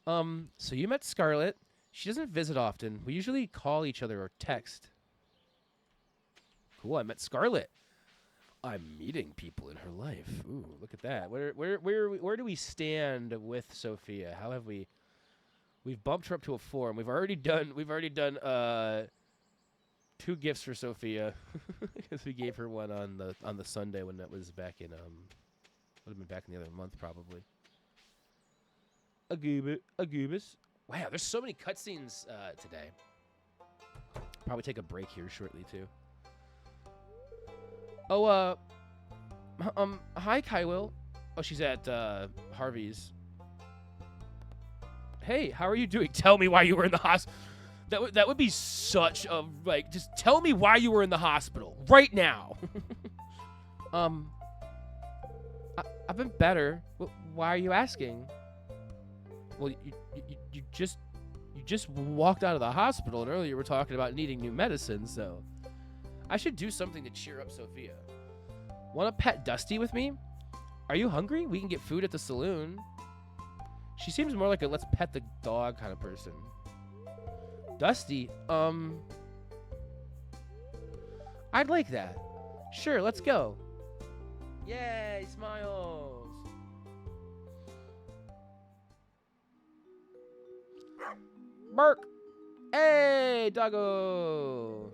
So you met Scarlet. She doesn't visit often. We usually call each other or text. Cool, I met Scarlet. I'm meeting people in her life. Ooh, look at that. Where do we stand with Sophia? How have we... We've bumped her up to a 4, and we've already done 2 gifts for Sophia because we gave her one on the Sunday when that was back in would have been back in the other month probably. Agubus. Wow, there's so many cutscenes today. Probably take a break here shortly too. Oh, hi Kywell. Oh, she's at Harvey's. Hey, how are you doing? Tell me why you were in the hospital. That would be such a, like, just tell me why you were in the hospital right now. I've been better. Why are you asking? Well, you just walked out of the hospital, and earlier you were talking about needing new medicine, so I should do something to cheer up Sophia. Want to pet Dusty with me? Are you hungry? We can get food at the saloon. She seems more like a let's pet the dog kind of person. Dusty, I'd like that. Sure, let's go. Yay, smiles. Bark. Hey, doggo.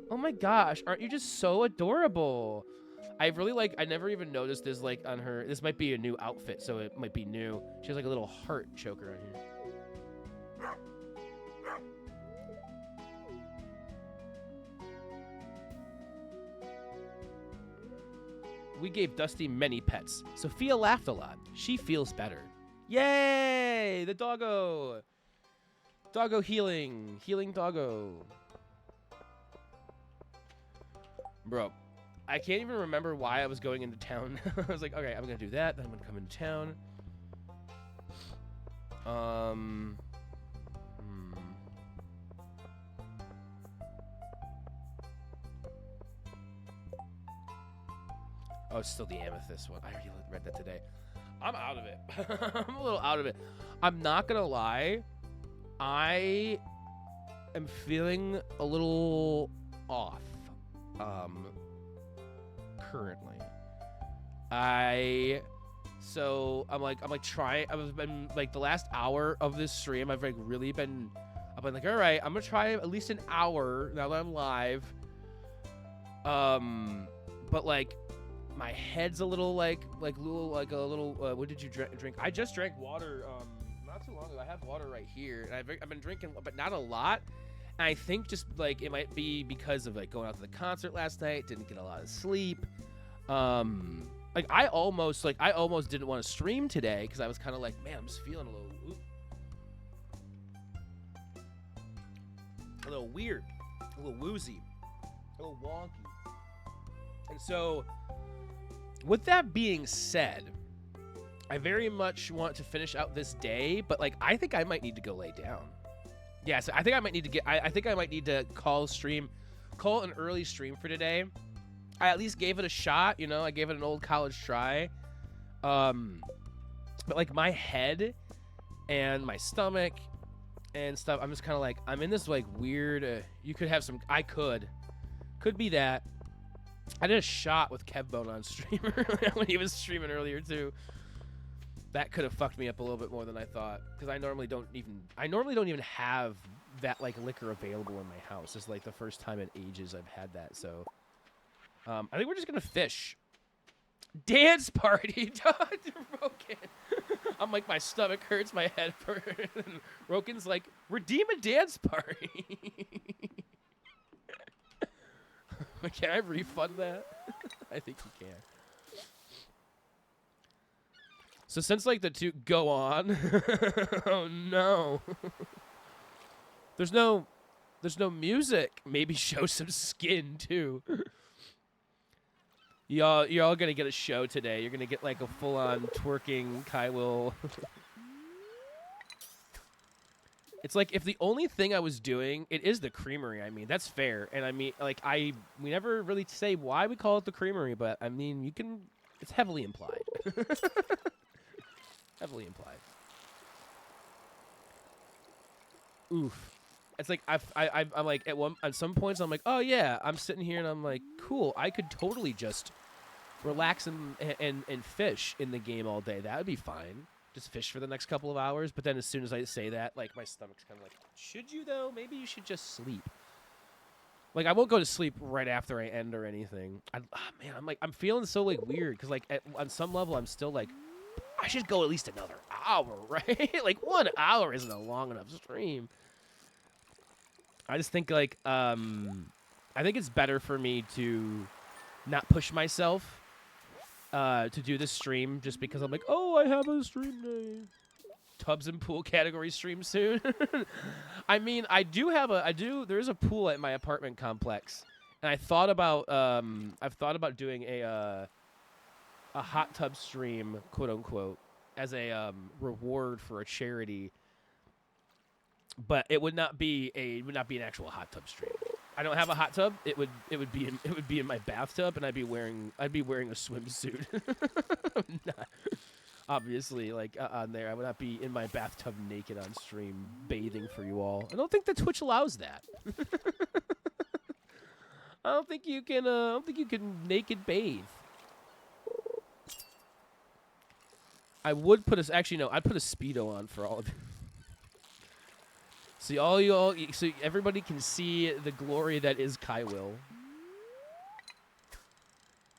Oh my gosh, aren't you just so adorable? I never even noticed this, like, on her. This might be a new outfit, so it might be new. She has, like, a little heart choker on here. We gave Dusty many pets. Sophia laughed a lot. She feels better. Yay! The doggo! Doggo healing. Healing doggo. Bro. I can't even remember why I was going into town. I was like, okay, I'm going to do that. Then I'm going to come into town. Oh, it's still the amethyst one. I already read that today. I'm out of it. I'm a little out of it. I'm not going to lie. I am feeling a little off. Currently, I'm trying. I've been like the last hour of this stream. I've been like, all right, I'm gonna try at least an hour now that I'm live. But like, my head's a little what did you drink? I just drank water not too long ago. I have water right here, and I've been drinking, but not a lot. And I think just like it might be because of like going out to the concert last night, didn't get a lot of sleep. Like I almost didn't want to stream today because I was kind of like, man, I'm just feeling a little weird, a little woozy, a little wonky. And so, with that being said, I very much want to finish out this day, but like I think I might need to go lay down. Yeah, so I think I might need to I think I might need to call an early stream for today. I at least gave it a shot, you know. I gave it an old college try. But like my head and my stomach and stuff, I'm just kind of like, I'm in this like weird, you could have some, could be that. I did a shot with Kevbone on streamer when he was streaming earlier too. That could have fucked me up a little bit more than I thought, because I normally don't even have that like liquor available in my house. It's like the first time in ages I've had that, so I think we're just gonna fish. Dance party, Roken. I'm like, my stomach hurts, my head hurts. And Roken's like, redeem a dance party. Can I refund that? I think you can. So since like the two go on, oh no. There's no music. Maybe show some skin too. You're all gonna get a show today. You're gonna get like a full-on twerking Kyle. It's like if the only thing I was doing, it is the creamery. I mean, that's fair. And I mean, like we never really say why we call it the creamery, but I mean, it's heavily implied. Heavily implied. Oof. It's like I'm like at some points I'm like, oh yeah, I'm sitting here and I'm like, cool. I could totally just relax and fish in the game all day. That would be fine. Just fish for the next couple of hours. But then as soon as I say that, like my stomach's kind of like, should you though? Maybe you should just sleep. Like I won't go to sleep right after I end or anything. Man, I'm feeling so like weird because like on some level I'm still like, I should go at least another hour, right? Like 1 hour isn't a long enough stream. I just think like I think it's better for me to not push myself to do this stream just because I'm like, oh, I have a stream day. Tubs and pool category stream soon. I mean, there's a pool at my apartment complex, and I've thought about doing a hot tub stream, quote unquote, as a reward for a charity. But it would not be an actual hot tub stream. I don't have a hot tub. It would be in my bathtub, and I'd be wearing a swimsuit. Not, obviously, like on there, I would not be in my bathtub naked on stream bathing for you all. I don't think that Twitch allows that. I don't think you can naked bathe. I would put I'd put a Speedo on for all of you. So everybody can see the glory that is Kyle.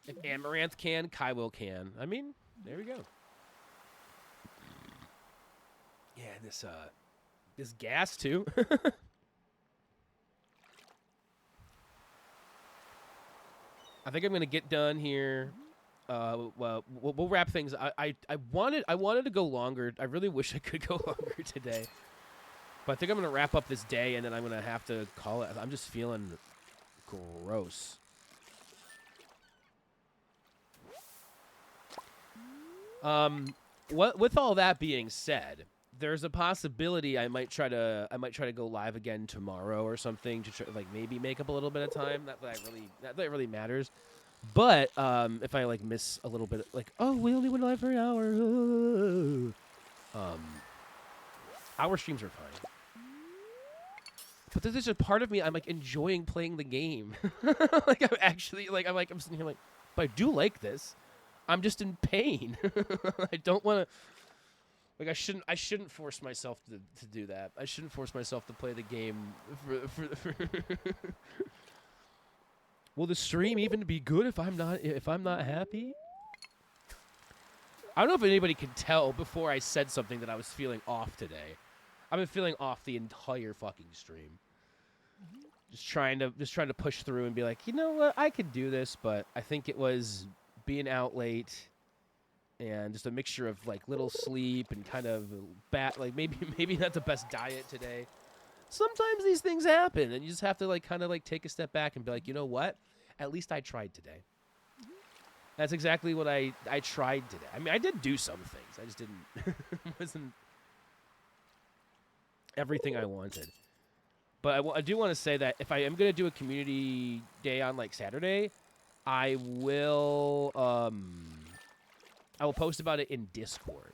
If Amaranth can, Kyle can. I mean, there we go. Yeah, this gas too. I think I'm gonna get done here. Well, we'll wrap things. I wanted to go longer. I really wish I could go longer today. But I think I'm going to wrap up this day, and then I'm going to have to call it. I'm just feeling gross. With all that being said, there's a possibility I might try to go live again tomorrow or something to try, like maybe make up a little bit of time. Not that it really matters. But if I like miss a little bit, like, oh, we only went live for an hour. Our streams are fine. But there's just a part of me, I'm like enjoying playing the game. Like I'm sitting here like, but I do like this. I'm just in pain. I don't want to. Like I shouldn't force myself to do that. I shouldn't force myself to play the game. Will the stream even be good if I'm not happy? I don't know if anybody can tell before I said something that I was feeling off today. I've been feeling off the entire fucking stream. Just trying to push through and be like, you know what, I could do this, but I think it was being out late and just a mixture of like little sleep and kind of like maybe not the best diet today. Sometimes these things happen, and you just have to like kind of like take a step back and be like, you know what? At least I tried today. That's exactly what I tried today. I mean, I did do some things. I just didn't wasn't everything I wanted. But I do want to say that if I am going to do a community day on like Saturday, I will post about it in Discord.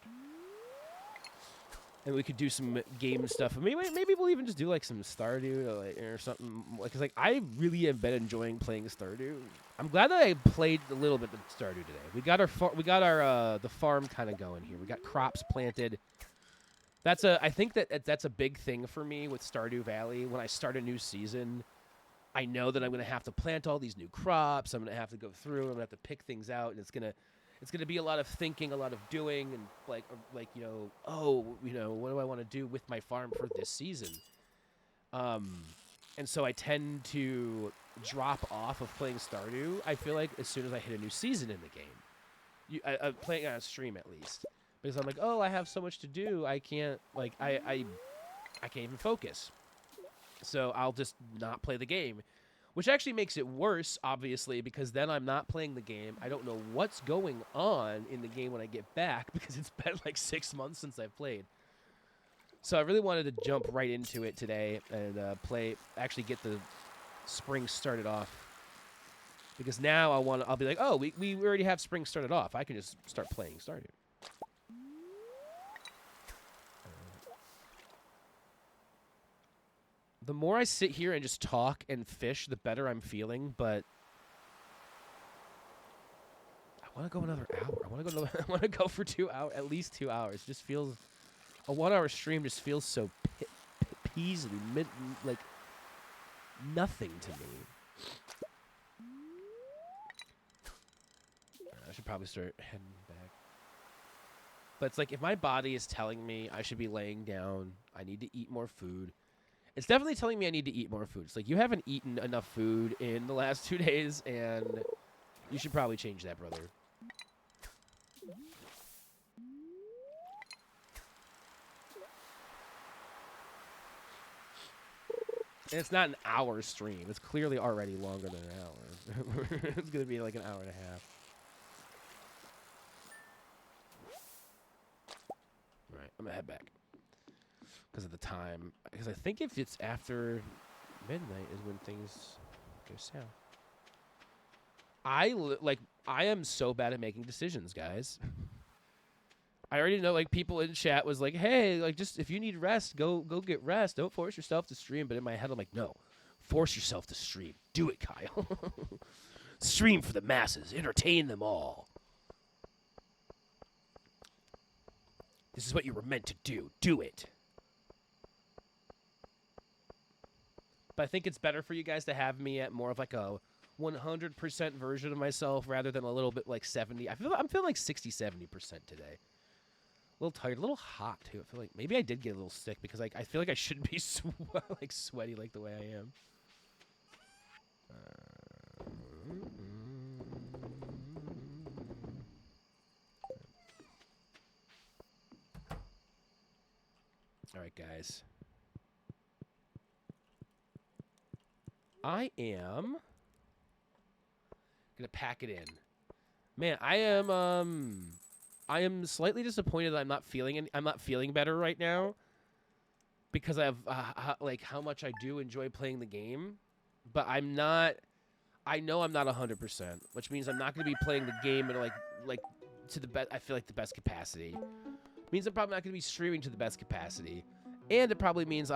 And we could do some game stuff. Maybe we'll even just do like some Stardew or something. Because like I really have been enjoying playing Stardew. I'm glad that I played a little bit of Stardew today. We got our the farm kind of going here. We got crops planted. I think that's a big thing for me with Stardew Valley. When I start a new season, I know that I'm going to have to plant all these new crops. I'm going to have to go through. I'm going to have to pick things out, and it's going to be a lot of thinking, a lot of doing, and like what do I want to do with my farm for this season? And so I tend to drop off of playing Stardew. I feel like as soon as I hit a new season in the game, I'm playing on a stream at least. Because I'm like, oh, I have so much to do. I can't, like, I can't even focus. So I'll just not play the game, which actually makes it worse, obviously, because then I'm not playing the game. I don't know what's going on in the game when I get back because it's been like 6 months since I've played. So I really wanted to jump right into it today and actually get the spring started off. Because now I'll be like, oh, we already have spring started off. I can just start playing Stardew. The more I sit here and just talk and fish, the better I'm feeling, but I want to go another hour. I want to go for 2 hours, at least 2 hours. Just feels a 1 hour stream just feels so peasy, like nothing to me. I should probably start heading back. But it's like if my body is telling me I should be laying down, I need to eat more food. It's definitely telling me I need to eat more food. It's like, you haven't eaten enough food in the last 2 days, and you should probably change that, brother. And it's not an hour stream. It's clearly already longer than an hour. It's going to be like an hour and a half. All right, I'm going to head back. Because of the time. Because I think if it's after midnight is when things go south. I am so bad at making decisions, guys. I already know, like, people in chat was like, hey, like, just if you need rest, go get rest. Don't force yourself to stream. But in my head, I'm like, no, force yourself to stream. Do it, Kyle. Stream for the masses. Entertain them all. This is what you were meant to do. Do it. But I think it's better for you guys to have me at more of like a 100% version of myself rather than a little bit like 70. I'm feeling like 60, 70% today. A little tired, a little hot too. I feel like maybe I did get a little sick because like I feel like I shouldn't be like sweaty like the way I am. All right, guys. I am gonna pack it in. Man, I am slightly disappointed that I'm not feeling better right now because I have like how much I do enjoy playing the game, but I'm not. I know I'm not 100%, which means I'm not gonna be playing the game at like to the best. I feel like the best capacity. It means I'm probably not gonna be streaming to the best capacity, and it probably means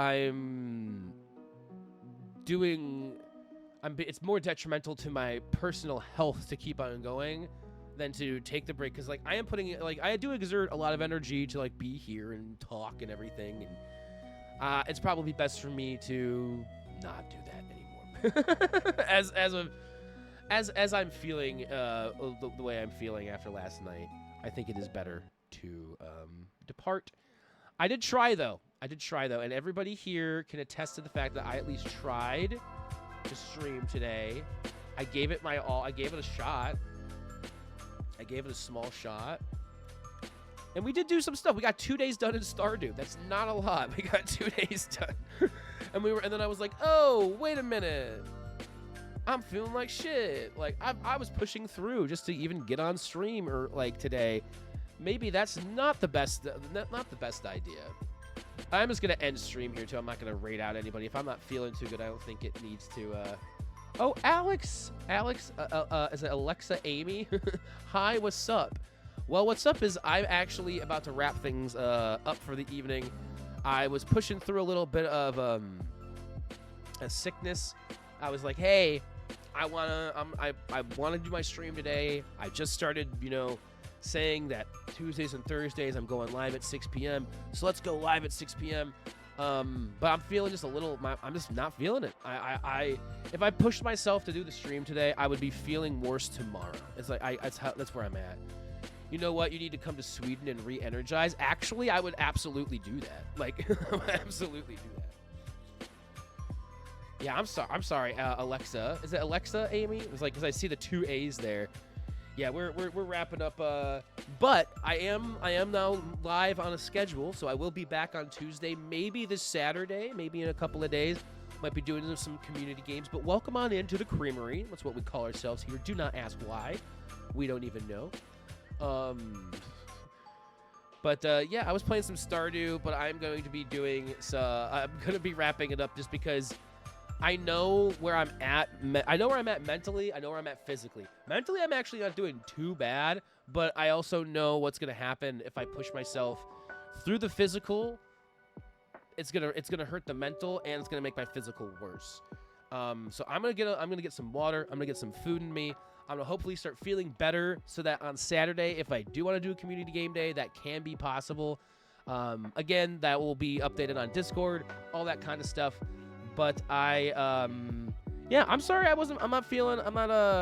it's more detrimental to my personal health to keep on going than to take the break, because like I am putting like I do exert a lot of energy to like be here and talk and everything, and it's probably best for me to not do that anymore. as I'm feeling the way I'm feeling after last night, I think it is better to depart. I did try though, and everybody here can attest to the fact that I at least tried to stream today. I gave it my all. I gave it a shot. I gave it a small shot. And we did do some stuff. We got 2 days done in Stardew. That's not a lot. We got 2 days done. And then I was like, oh, wait a minute. I'm feeling like shit. Like, I was pushing through just to even get on stream or like today. Maybe that's not the best idea. I'm just gonna end stream here too. I'm not gonna raid out anybody. If I'm not feeling too good, I don't think it needs to. Oh, Alex, is it Alexa Amy? Hi, what's up? Well, what's up is I'm actually about to wrap things up for the evening. I was pushing through a little bit of a sickness. I was like, hey, I wanna do my stream today. I just started, saying that Tuesdays and Thursdays I'm going live at 6 p.m. So let's go live at 6 p.m. But I'm feeling just a little. I'm just not feeling it. If I pushed myself to do the stream today, I would be feeling worse tomorrow. It's like that's where I'm at. You know what? You need to come to Sweden and re-energize. Actually, I would absolutely do that. Like, I would absolutely do that. Yeah, I'm sorry, Alexa. Is it Alexa, Amy? It's like because I see the 2 A's there. Yeah, we're wrapping up. But I am now live on a schedule, so I will be back on Tuesday, maybe this Saturday, maybe in a couple of days. Might be doing some community games. But welcome on into the Creamery. That's what we call ourselves here. Do not ask why. We don't even know. Yeah, I was playing some Stardew, but I'm going to be doing I'm going to be wrapping it up just because I know where I'm at. I know where I'm at mentally. I know where I'm at physically. Mentally, I'm actually not doing too bad, but I also know what's going to happen if I push myself through the physical. It's gonna hurt the mental, and it's gonna make my physical worse. So I'm gonna get some water. I'm gonna get some food in me. I'm gonna hopefully start feeling better so that on Saturday, if I do want to do a community game day, that can be possible. Again, that will be updated on Discord, all that kind of stuff. But I'm sorry I'm not feeling,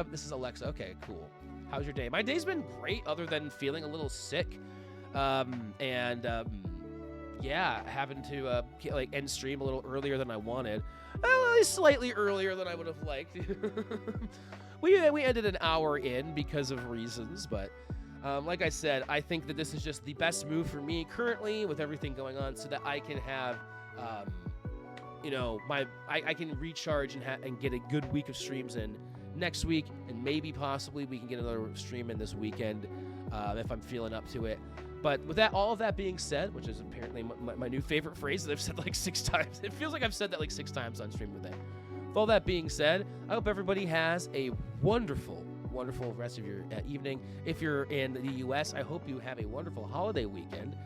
this is Alexa. Okay, cool. How's your day? My day's been great other than feeling a little sick. Having to end stream a little earlier than I wanted. At least slightly earlier than I would have liked. We ended an hour in because of reasons, but like I said, I think that this is just the best move for me currently with everything going on so that I can have I can recharge and get a good week of streams in next week, and maybe possibly we can get another stream in this weekend if I'm feeling up to it. But with all of that being said, which is apparently my new favorite phrase that I've said like 6 times. It feels like I've said that like 6 times on stream today. With all that being said, I hope everybody has a wonderful, wonderful rest of your evening. If you're in the U.S., I hope you have a wonderful holiday weekend.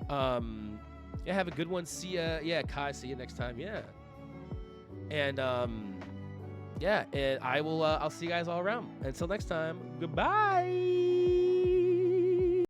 Have a good one. See ya. Yeah, Kai, see you next time. Yeah. And, and I will, I'll see you guys all around. Until next time, goodbye.